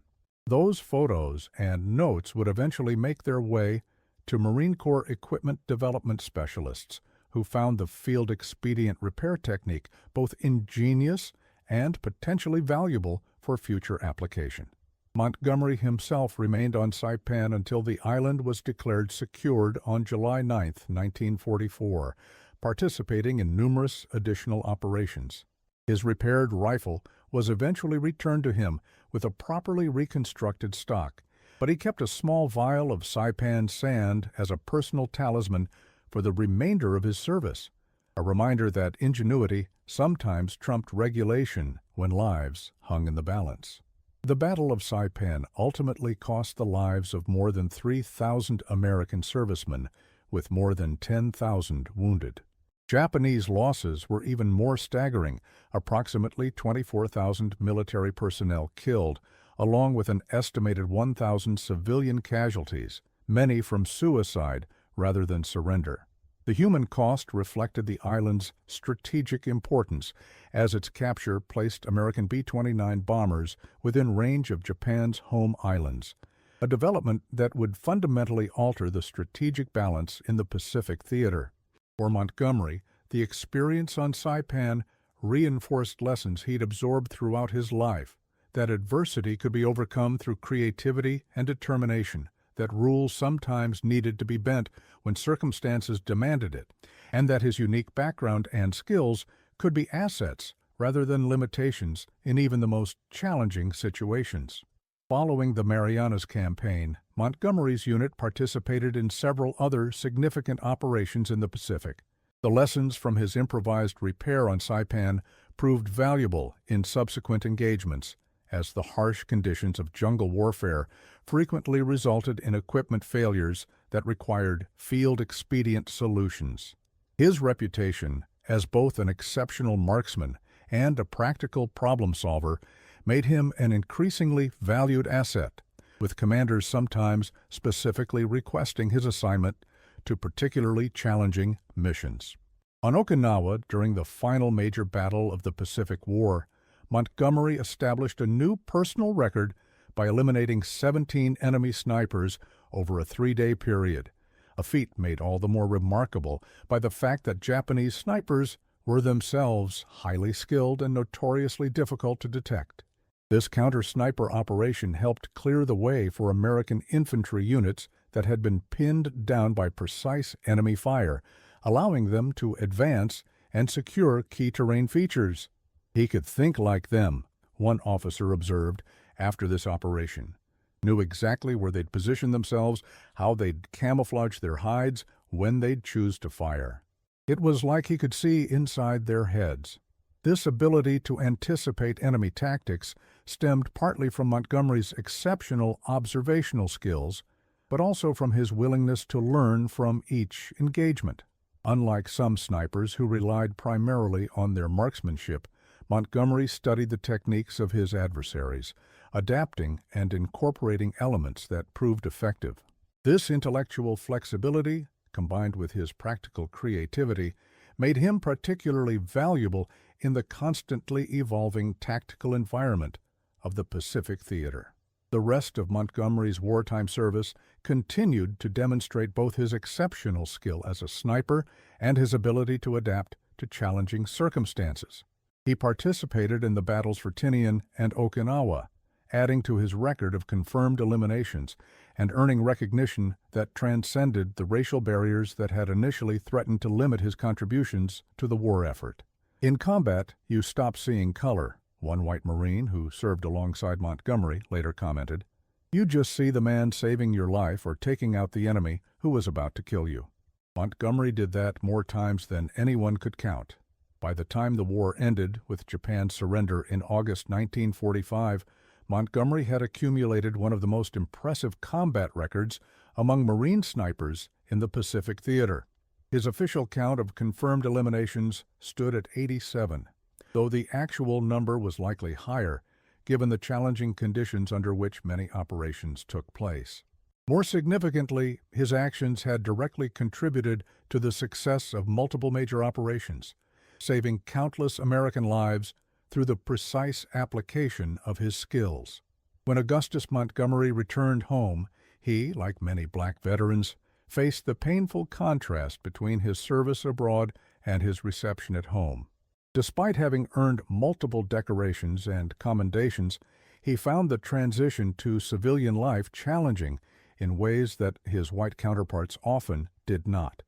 Those photos and notes would eventually make their way to Marine Corps equipment development specialists, who found the field expedient repair technique both ingenious and potentially valuable for future application. Montgomery himself remained on Saipan until the island was declared secured on July 9, 1944, participating in numerous additional operations. His repaired rifle was eventually returned to him with a properly reconstructed stock, but he kept a small vial of Saipan sand as a personal talisman for the remainder of his service, a reminder that ingenuity sometimes trumped regulation when lives hung in the balance. The Battle of Saipan ultimately cost the lives of more than 3,000 American servicemen, with more than 10,000 wounded. Japanese losses were even more staggering, approximately 24,000 military personnel killed, along with an estimated 1,000 civilian casualties, many from suicide rather than surrender. The human cost reflected the island's strategic importance, as its capture placed American B-29 bombers within range of Japan's home islands, a development that would fundamentally alter the strategic balance in the Pacific theater. For Montgomery, the experience on Saipan reinforced lessons he'd absorbed throughout his life, that adversity could be overcome through creativity and determination, that rules sometimes needed to be bent when circumstances demanded it, and that his unique background and skills could be assets rather than limitations in even the most challenging situations. Following the Marianas Campaign, Montgomery's unit participated in several other significant operations in the Pacific. The lessons from his improvised repair on Saipan proved valuable in subsequent engagements, as the harsh conditions of jungle warfare frequently resulted in equipment failures that required field-expedient solutions. His reputation as both an exceptional marksman and a practical problem-solver made him an increasingly valued asset, with commanders sometimes specifically requesting his assignment to particularly challenging missions. On Okinawa, during the final major battle of the Pacific War, Montgomery established a new personal record by eliminating 17 enemy snipers over a 3-day period, a feat made all the more remarkable by the fact that Japanese snipers were themselves highly skilled and notoriously difficult to detect. This counter-sniper operation helped clear the way for American infantry units that had been pinned down by precise enemy fire, allowing them to advance and secure key terrain features. "He could think like them," one officer observed after this operation. "Knew exactly where they'd position themselves, how they'd camouflage their hides, when they'd choose to fire. It was like he could see inside their heads." This ability to anticipate enemy tactics stemmed partly from Montgomery's exceptional observational skills, but also from his willingness to learn from each engagement. Unlike some snipers who relied primarily on their marksmanship, Montgomery studied the techniques of his adversaries, adapting and incorporating elements that proved effective. This intellectual flexibility, combined with his practical creativity, made him particularly valuable in the constantly evolving tactical environment of the Pacific Theater. The rest of Montgomery's wartime service continued to demonstrate both his exceptional skill as a sniper and his ability to adapt to challenging circumstances. He participated in the battles for Tinian and Okinawa, adding to his record of confirmed eliminations and earning recognition that transcended the racial barriers that had initially threatened to limit his contributions to the war effort. "In combat, you stop seeing color," one white Marine who served alongside Montgomery later commented. "You just see the man saving your life or taking out the enemy who was about to kill you." Montgomery did that more times than anyone could count. By the time the war ended with Japan's surrender in August 1945, Montgomery had accumulated one of the most impressive combat records among Marine snipers in the Pacific Theater. His official count of confirmed eliminations stood at 87, though the actual number was likely higher, given the challenging conditions under which many operations took place. More significantly, his actions had directly contributed to the success of multiple major operations, saving countless American lives through the precise application of his skills. When Augustus Montgomery returned home, he, like many black veterans, faced the painful contrast between his service abroad and his reception at home. Despite having earned multiple decorations and commendations, he found the transition to civilian life challenging in ways that his white counterparts often did not.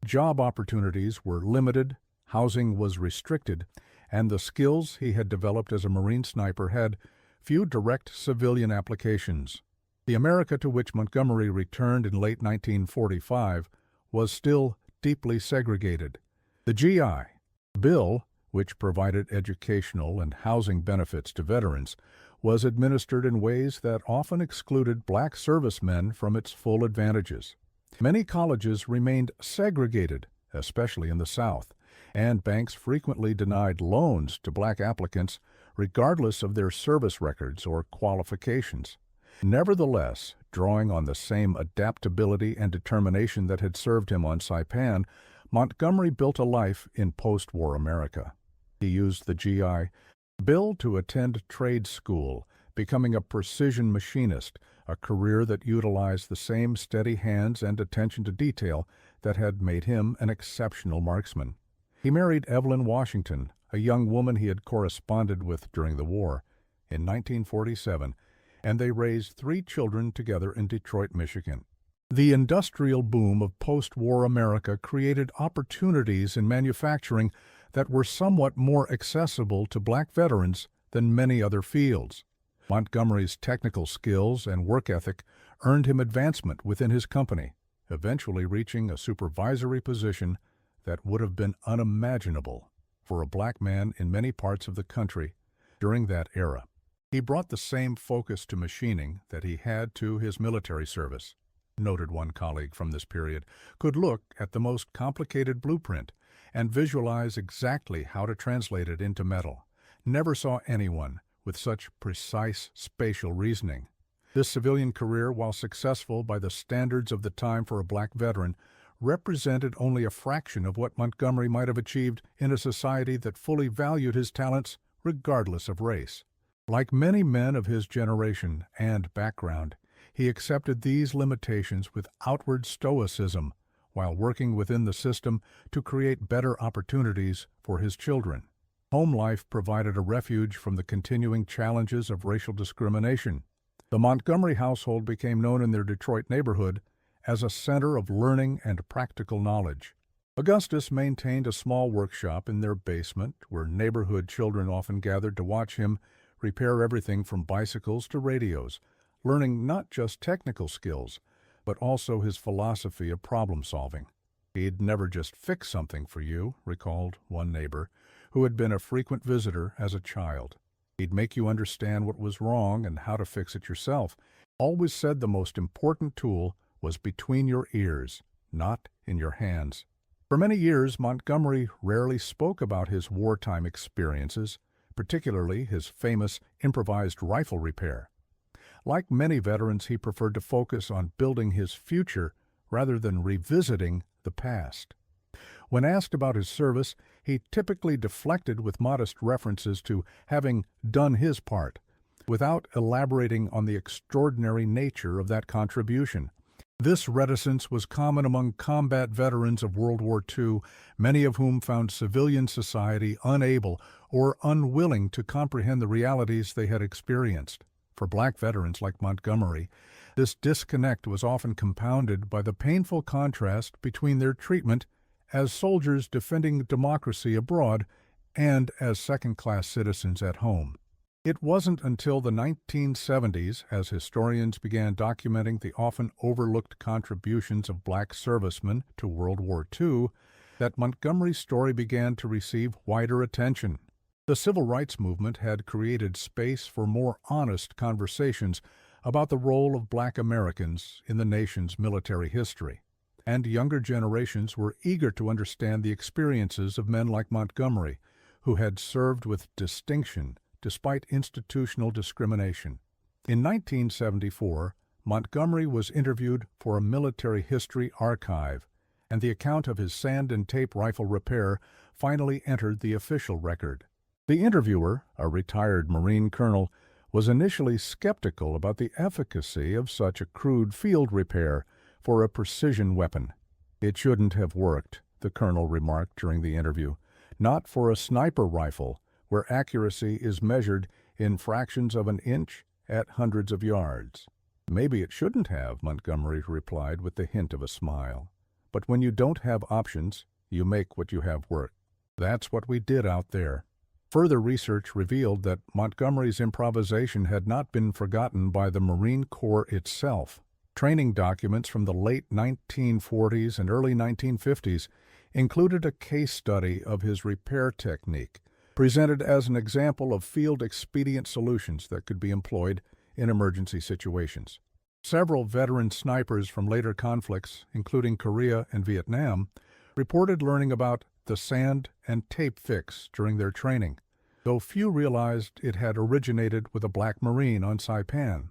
Job opportunities were limited, housing was restricted, and the skills he had developed as a Marine sniper had few direct civilian applications. The America to which Montgomery returned in late 1945 was still deeply segregated. The GI Bill, which provided educational and housing benefits to veterans, was administered in ways that often excluded black servicemen from its full advantages. Many colleges remained segregated, especially in the South, and banks frequently denied loans to black applicants regardless of their service records or qualifications. Nevertheless, drawing on the same adaptability and determination that had served him on Saipan, Montgomery built a life in post-war America. He used the GI Bill to attend trade school, becoming a precision machinist, a career that utilized the same steady hands and attention to detail that had made him an exceptional marksman. He married Evelyn Washington, a young woman he had corresponded with during the war, in 1947, and they raised 3 children together in Detroit, Michigan. The industrial boom of post-war America created opportunities in manufacturing that were somewhat more accessible to black veterans than many other fields. Montgomery's technical skills and work ethic earned him advancement within his company, eventually reaching a supervisory position that would have been unimaginable for a black man in many parts of the country during that era. He brought the same focus to machining that he had to his military service. Noted one colleague from this period, could look at the most complicated blueprint and visualize exactly how to translate it into metal. Never saw anyone with such precise spatial reasoning. This civilian career, while successful by the standards of the time for a black veteran, represented only a fraction of what Montgomery might have achieved in a society that fully valued his talents regardless of race. Like many men of his generation and background, he accepted these limitations with outward stoicism while working within the system to create better opportunities for his children. Home life provided a refuge from the continuing challenges of racial discrimination. The Montgomery household became known in their Detroit neighborhood as a center of learning and practical knowledge. Augustus maintained a small workshop in their basement where neighborhood children often gathered to watch him repair everything from bicycles to radios, learning not just technical skills, but also his philosophy of problem-solving. He'd never just fix something for you, recalled one neighbor, who had been a frequent visitor as a child. He'd make you understand what was wrong and how to fix it yourself. Always said the most important tool was between your ears, not in your hands. For many years, Montgomery rarely spoke about his wartime experiences, particularly his famous improvised rifle repair. Like many veterans, he preferred to focus on building his future rather than revisiting the past. When asked about his service, he typically deflected with modest references to having done his part, without elaborating on the extraordinary nature of that contribution. This reticence was common among combat veterans of World War II, many of whom found civilian society unable or unwilling to comprehend the realities they had experienced. For black veterans like Montgomery, this disconnect was often compounded by the painful contrast between their treatment as soldiers defending democracy abroad and as second-class citizens at home. It wasn't until the 1970s, as historians began documenting the often overlooked contributions of black servicemen to World War II, that Montgomery's story began to receive wider attention. The civil rights movement had created space for more honest conversations about the role of black Americans in the nation's military history, and younger generations were eager to understand the experiences of men like Montgomery, who had served with distinction despite institutional discrimination. In 1974, Montgomery was interviewed for a military history archive, and the account of his sand and tape rifle repair finally entered the official record. The interviewer, a retired Marine colonel, was initially skeptical about the efficacy of such a crude field repair for a precision weapon. "It shouldn't have worked," the colonel remarked during the interview. "Not for a sniper rifle, where accuracy is measured in fractions of an inch at hundreds of yards." "Maybe it shouldn't have," Montgomery replied with the hint of a smile. "But when you don't have options, you make what you have work. That's what we did out there." Further research revealed that Montgomery's improvisation had not been forgotten by the Marine Corps itself. Training documents from the late 1940s and early 1950s included a case study of his repair technique, presented as an example of field expedient solutions that could be employed in emergency situations. Several veteran snipers from later conflicts, including Korea and Vietnam, reported learning about the sand and tape fix during their training, though few realized it had originated with a black Marine on Saipan.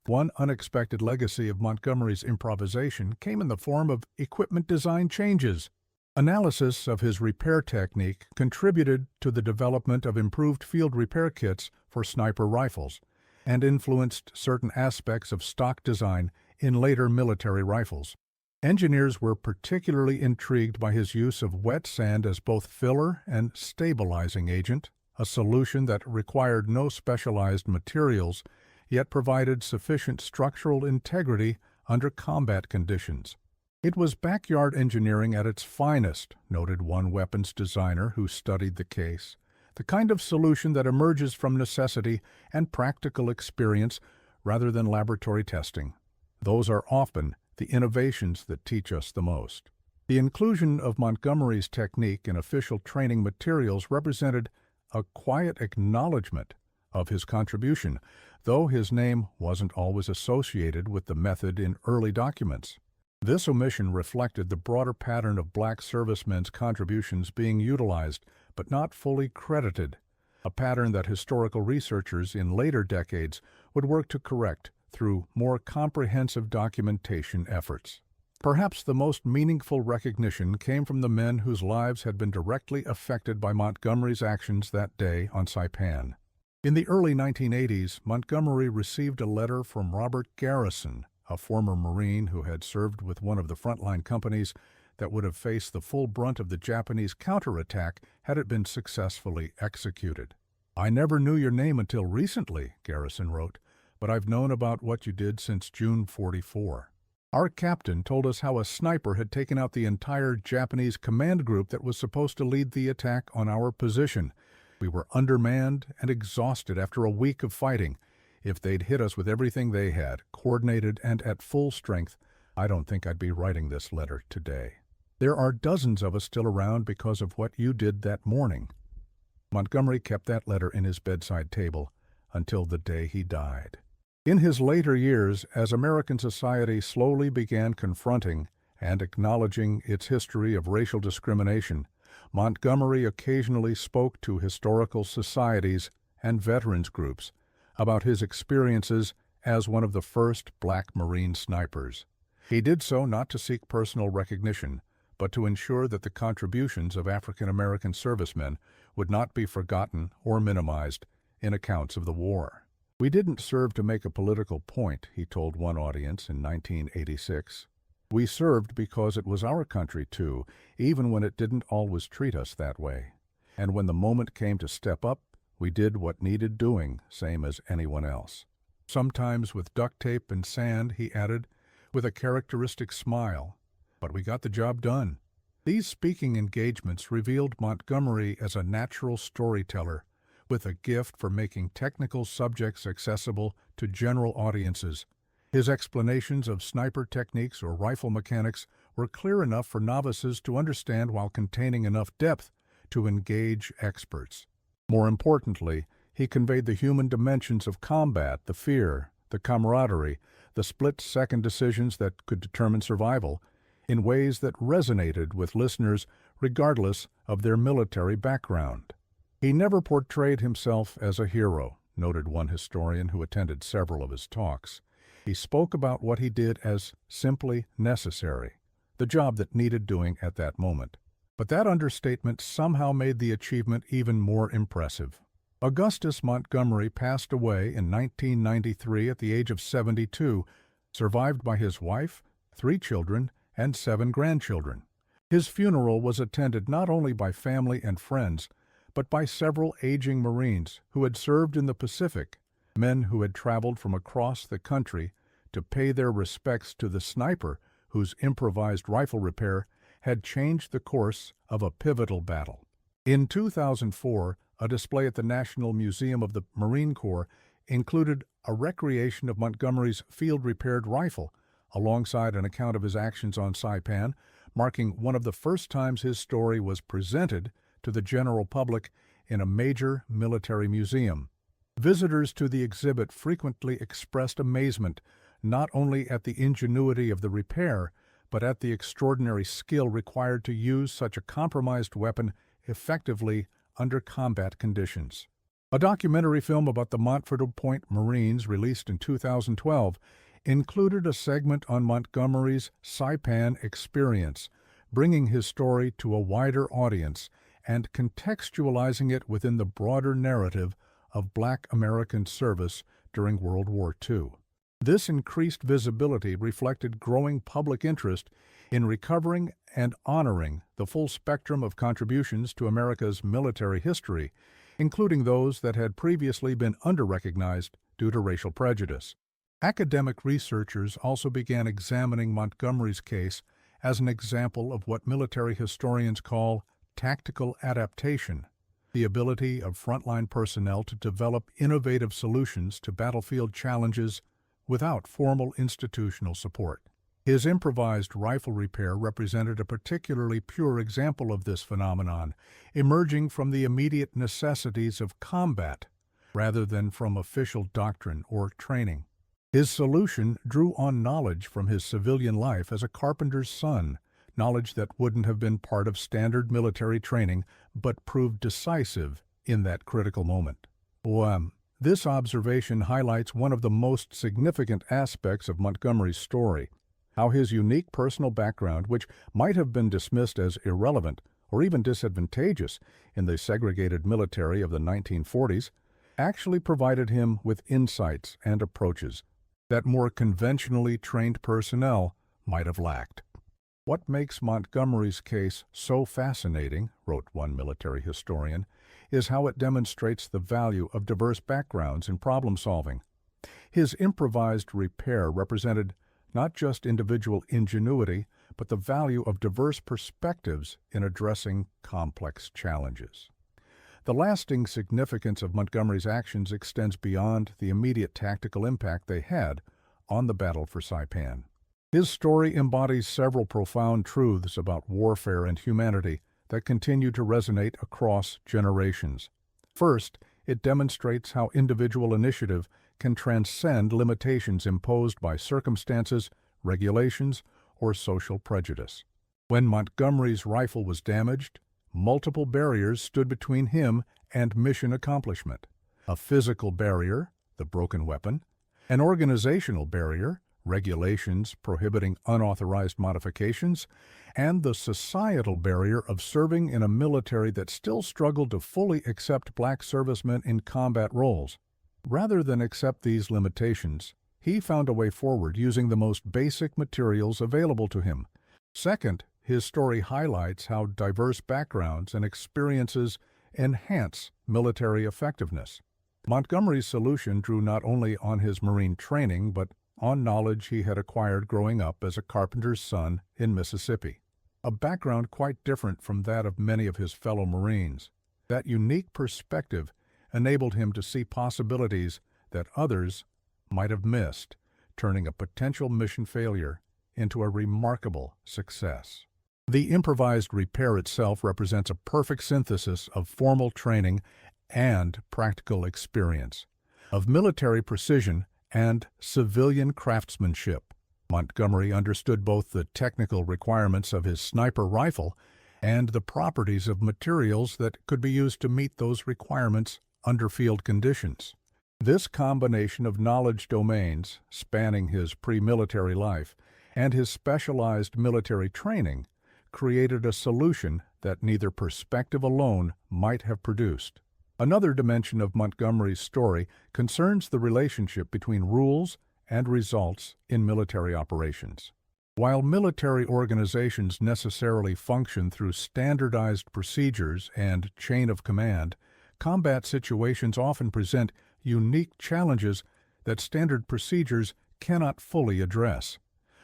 One unexpected legacy of Montgomery's improvisation came in the form of equipment design changes. Analysis of his repair technique contributed to the development of improved field repair kits for sniper rifles and influenced certain aspects of stock design in later military rifles. Engineers were particularly intrigued by his use of wet sand as both filler and stabilizing agent, a solution that required no specialized materials, yet provided sufficient structural integrity under combat conditions. "It was backyard engineering at its finest," noted one weapons designer who studied the case. "The kind of solution that emerges from necessity and practical experience rather than laboratory testing. Those are often the innovations that teach us the most." The inclusion of Montgomery's technique in official training materials represented a quiet acknowledgment of his contribution, though his name wasn't always associated with the method in early documents. This omission reflected the broader pattern of black servicemen's contributions being utilized but not fully credited, a pattern that historical researchers in later decades would work to correct through more comprehensive documentation efforts. Perhaps the most meaningful recognition came from the men whose lives had been directly affected by Montgomery's actions that day on Saipan. In the early 1980s, Montgomery received a letter from Robert Garrison, a former Marine who had served with one of the frontline companies that would have faced the full brunt of the Japanese counterattack had it been successfully executed. "I never knew your name until recently," Garrison wrote, "but I've known about what you did since June 44. Our captain told us how a sniper had taken out the entire Japanese command group that was supposed to lead the attack on our position. We were undermanned and exhausted after a week of fighting. If they'd hit us with everything they had, coordinated and at full strength, I don't think I'd be writing this letter today. There are dozens of us still around because of what you did that morning." Montgomery kept that letter in his bedside table until the day he died. In his later years, as American society slowly began confronting and acknowledging its history of racial discrimination, Montgomery occasionally spoke to historical societies and veterans groups about his experiences as one of the first black Marine snipers. He did so not to seek personal recognition, but to ensure that the contributions of African American servicemen would not be forgotten or minimized in accounts of the war. "We didn't serve to make a political point," he told one audience in 1986. "We served because it was our country, too, even when it didn't always treat us that way. And when the moment came to step up, we did what needed doing, same as anyone else." Sometimes with duct tape and sand, he added, with a characteristic smile, "but we got the job done." These speaking engagements revealed Montgomery as a natural storyteller, with a gift for making technical subjects accessible to general audiences. His explanations of sniper techniques or rifle mechanics were clear enough for novices to understand while containing enough depth to engage experts. More importantly, he conveyed the human dimensions of combat, the fear, the camaraderie, the split-second decisions that could determine survival, in ways that resonated with listeners regardless of their military background. "He never portrayed himself as a hero," noted one historian who attended several of his talks. "He spoke about what he did as simply necessary, the job that needed doing at that moment." But that understatement somehow made the achievement even more impressive. Augustus Montgomery passed away in 1993 at the age of 72, survived by his wife, 3 children, and 7 grandchildren. His funeral was attended not only by family and friends, but by several aging Marines who had served in the Pacific, men who had traveled from across the country to pay their respects to the sniper whose improvised rifle repair had changed the course of a pivotal battle. In 2004, a display at the National Museum of the Marine Corps included a recreation of Montgomery's field-repaired rifle, alongside an account of his actions on Saipan, marking one of the first times his story was presented to the general public in a major military museum. Visitors to the exhibit frequently expressed amazement not only at the ingenuity of the repair, but at the extraordinary skill required to use such a compromised weapon effectively under combat conditions. A documentary film about the Montford Point Marines, released in 2012, included a segment on Montgomery's Saipan experience, bringing his story to a wider audience and contextualizing it within the broader narrative of Black American service during World War II. This increased visibility reflected growing public interest in recovering and honoring the full spectrum of contributions to America's military history, including those that had previously been under-recognized due to racial prejudice. Academic researchers also began examining Montgomery's case as an example of what military historians call tactical adaptation, the ability of frontline personnel to develop innovative solutions to battlefield challenges without formal institutional support. His improvised rifle repair represented a particularly pure example of this phenomenon, emerging from the immediate necessities of combat rather than from official doctrine or training. His solution drew on knowledge from his civilian life as a carpenter's son, knowledge that wouldn't have been part of standard military training but proved decisive in that critical moment. This observation highlights one of the most significant aspects of Montgomery's story, how his unique personal background, which might have been dismissed as irrelevant or even disadvantageous in the segregated military of the 1940s, actually provided him with insights and approaches that more conventionally trained personnel might have lacked. "What makes Montgomery's case so fascinating," wrote one military historian, "is how it demonstrates the value of diverse backgrounds in problem-solving. His improvised repair represented not just individual ingenuity, but the value of diverse perspectives in addressing complex challenges." The lasting significance of Montgomery's actions extends beyond the immediate tactical impact they had on the battle for Saipan. His story embodies several profound truths about warfare and humanity that continue to resonate across generations. First, it demonstrates how individual initiative can transcend limitations imposed by circumstances, regulations, or social prejudice. When Montgomery's rifle was damaged, multiple barriers stood between him and mission accomplishment. A physical barrier, the broken weapon; an organizational barrier, regulations prohibiting unauthorized modifications; and the societal barrier of serving in a military that still struggled to fully accept black servicemen in combat roles. Rather than accept these limitations, he found a way forward using the most basic materials available to him. Second, his story highlights how diverse backgrounds and experiences enhance military effectiveness. Montgomery's solution drew not only on his Marine training, but on knowledge he had acquired growing up as a carpenter's son in Mississippi, a background quite different from that of many of his fellow Marines. That unique perspective enabled him to see possibilities that others might have missed, turning a potential mission failure into a remarkable success. The improvised repair itself represents a perfect synthesis of formal training and practical experience, of military precision and civilian craftsmanship. Montgomery understood both the technical requirements of his sniper rifle and the properties of materials that could be used to meet those requirements under field conditions. This combination of knowledge domains, spanning his pre-military life and his specialized military training, created a solution that neither perspective alone might have produced. Another dimension of Montgomery's story concerns the relationship between rules and results in military operations. While military organizations necessarily function through standardized procedures and chain of command, combat situations often present unique challenges that standard procedures cannot fully address.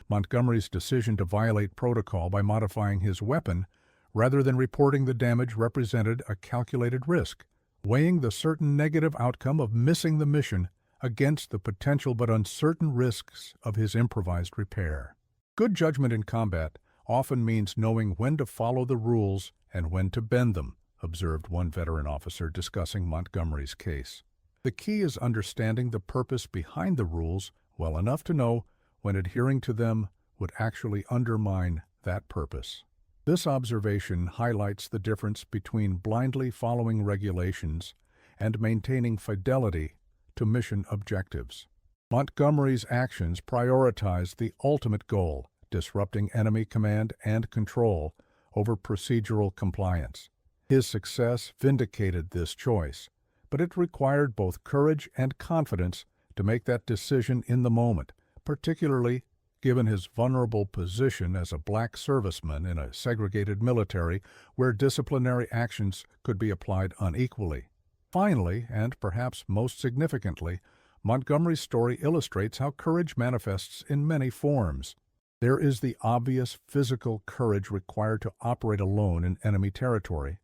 Montgomery's decision to violate protocol by modifying his weapon rather than reporting the damage represented a calculated risk, weighing the certain negative outcome of missing the mission against the potential but uncertain risks of his improvised repair. Good judgment in combat often means knowing when to follow the rules and when to bend them, observed one veteran officer discussing Montgomery's case. The key is understanding the purpose behind the rules well enough to know when adhering to them would actually undermine that purpose. This observation highlights the difference between blindly following regulations and maintaining fidelity to mission objectives. Montgomery's actions prioritized the ultimate goal, disrupting enemy command and control over procedural compliance. His success vindicated this choice, but it required both courage and confidence to make that decision in the moment, particularly given his vulnerable position as a black serviceman in a segregated military where disciplinary actions could be applied unequally. Finally, and perhaps most significantly, Montgomery's story illustrates how courage manifests in many forms. There is the obvious physical courage required to operate alone in enemy territory,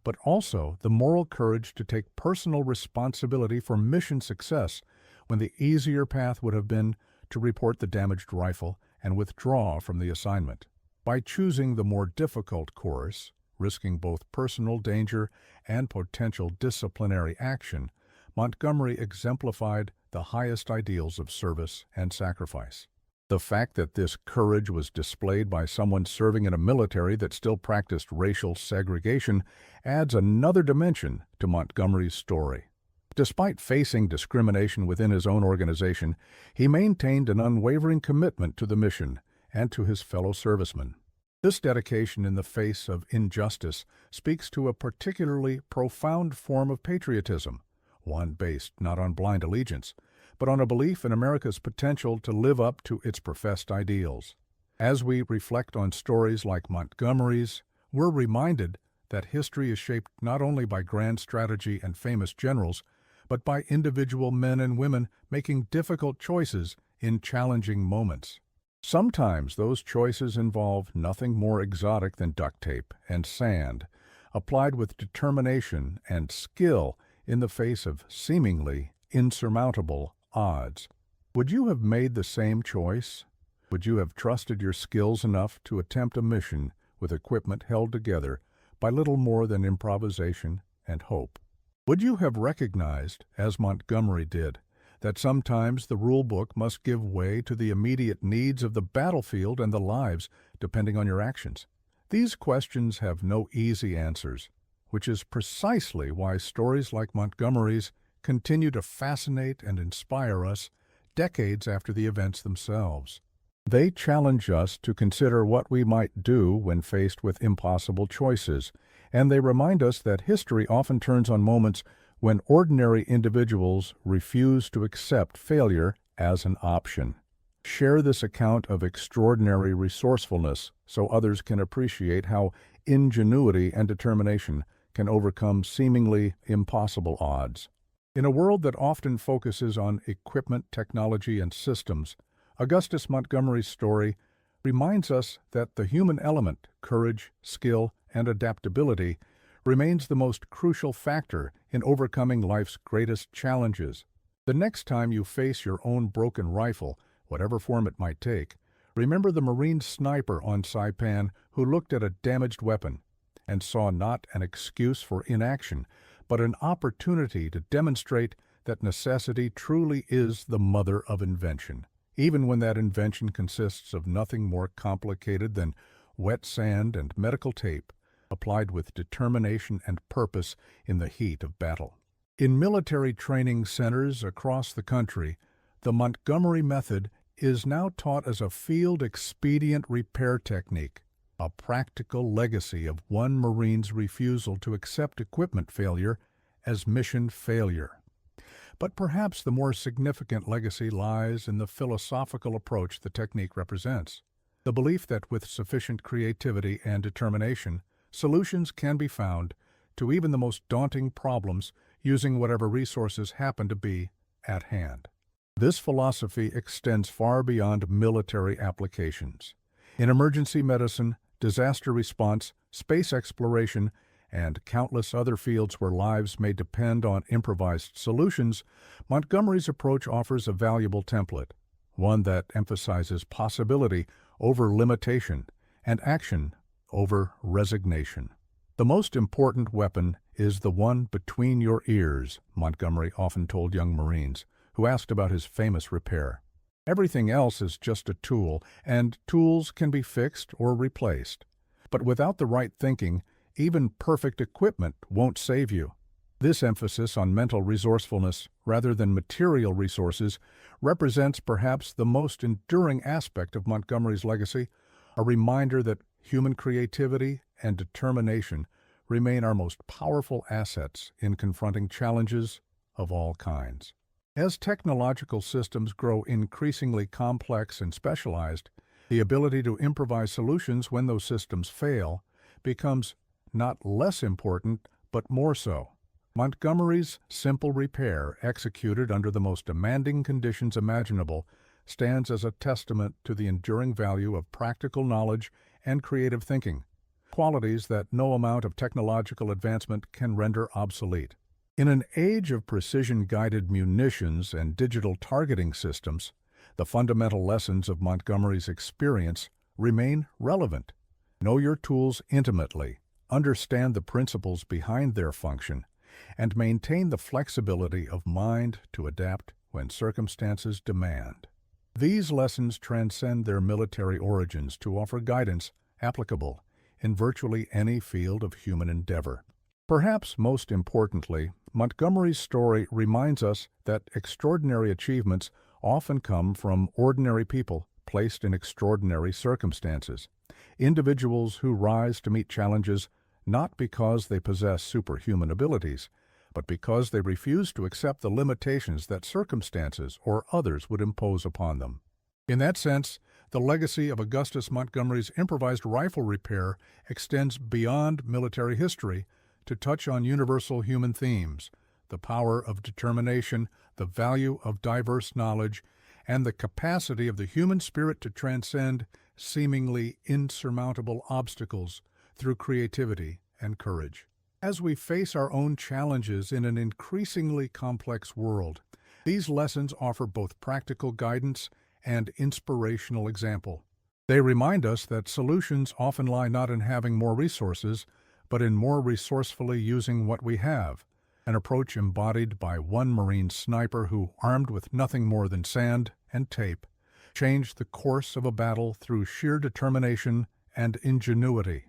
but also the moral courage to take personal responsibility for mission success when the easier path would have been to report the damaged rifle and withdraw from the assignment. By choosing the more difficult course, risking both personal danger and potential disciplinary action, Montgomery exemplified the highest ideals of service and sacrifice. The fact that this courage was displayed by someone serving in a military that still practiced racial segregation adds another dimension to Montgomery's story. Despite facing discrimination within his own organization, he maintained an unwavering commitment to the mission and to his fellow servicemen. This dedication in the face of injustice speaks to a particularly profound form of patriotism, one based not on blind allegiance, but on a belief in America's potential to live up to its professed ideals. As we reflect on stories like Montgomery's, we're reminded that history is shaped not only by grand strategy and famous generals, but by individual men and women making difficult choices in challenging moments. Sometimes those choices involve nothing more exotic than duct tape and sand, applied with determination and skill in the face of seemingly insurmountable odds. Would you have made the same choice? Would you have trusted your skills enough to attempt a mission with equipment held together by little more than improvisation and hope? Would you have recognized, as Montgomery did, that sometimes the rulebook must give way to the immediate needs of the battlefield and the lives depending on your actions? These questions have no easy answers, which is precisely why stories like Montgomery's continue to fascinate and inspire us decades after the events themselves. They challenge us to consider what we might do when faced with impossible choices, and they remind us that history often turns on moments when ordinary individuals refuse to accept failure as an option. Share this account of extraordinary resourcefulness so others can appreciate how ingenuity and determination can overcome seemingly impossible odds. In a world that often focuses on equipment, technology, and systems, Augustus Montgomery's story reminds us that the human element, courage, skill, and adaptability, remains the most crucial factor in overcoming life's greatest challenges. The next time you face your own broken rifle, whatever form it might take, remember the Marine sniper on Saipan who looked at a damaged weapon and saw not an excuse for inaction, but an opportunity to demonstrate that necessity truly is the mother of invention, even when that invention consists of nothing more complicated than wet sand and medical tape applied with determination and purpose in the heat of battle. In military training centers across the country, the Montgomery method is now taught as a field expedient repair technique, a practical legacy of one Marine's refusal to accept equipment failure as mission failure. But perhaps the more significant legacy lies in the philosophical approach the technique represents, the belief that with sufficient creativity and determination, solutions can be found to even the most daunting problems using whatever resources happen to be at hand. This philosophy extends far beyond military applications. In emergency medicine, disaster response, space exploration, and countless other fields where lives may depend on improvised solutions, Montgomery's approach offers a valuable template, one that emphasizes possibility over limitation and action over resignation. The most important weapon is the one between your ears, Montgomery often told young Marines who asked about his famous repair. Everything else is just a tool, and tools can be fixed or replaced. But without the right thinking, even perfect equipment won't save you. This emphasis on mental resourcefulness rather than material resources represents perhaps the most enduring aspect of Montgomery's legacy, a reminder that human creativity and determination remain our most powerful assets in confronting challenges of all kinds. As technological systems grow increasingly complex and specialized, the ability to improvise solutions when those systems fail becomes not less important, but more so. Montgomery's simple repair, executed under the most demanding conditions imaginable, stands as a testament to the enduring value of practical knowledge and creative thinking, qualities that no amount of technological advancement can render obsolete. In an age of precision-guided munitions and digital targeting systems, the fundamental lessons of Montgomery's experience remain relevant. Know your tools intimately, understand the principles behind their function, and maintain the flexibility of mind to adapt when circumstances demand. These lessons transcend their military origins to offer guidance applicable in virtually any field of human endeavor. Perhaps most importantly, Montgomery's story reminds us that extraordinary achievements often come from ordinary people placed in extraordinary circumstances, individuals who rise to meet challenges not because they possess superhuman abilities, but because they refuse to accept the limitations that circumstances or others would impose upon them. In that sense, The legacy of Augustus Montgomery's improvised rifle repair extends beyond military history to touch on universal human themes: the power of determination, the value of diverse knowledge, and the capacity of the human spirit to transcend seemingly insurmountable obstacles through creativity and courage. As we face our own challenges in an increasingly complex world, these lessons offer both practical guidance and inspirational example. They remind us that solutions often lie not in having more resources, but in more resourcefully using what we have, an approach embodied by one Marine sniper who, armed with nothing more than sand and tape, changed the course of a battle through sheer determination and ingenuity.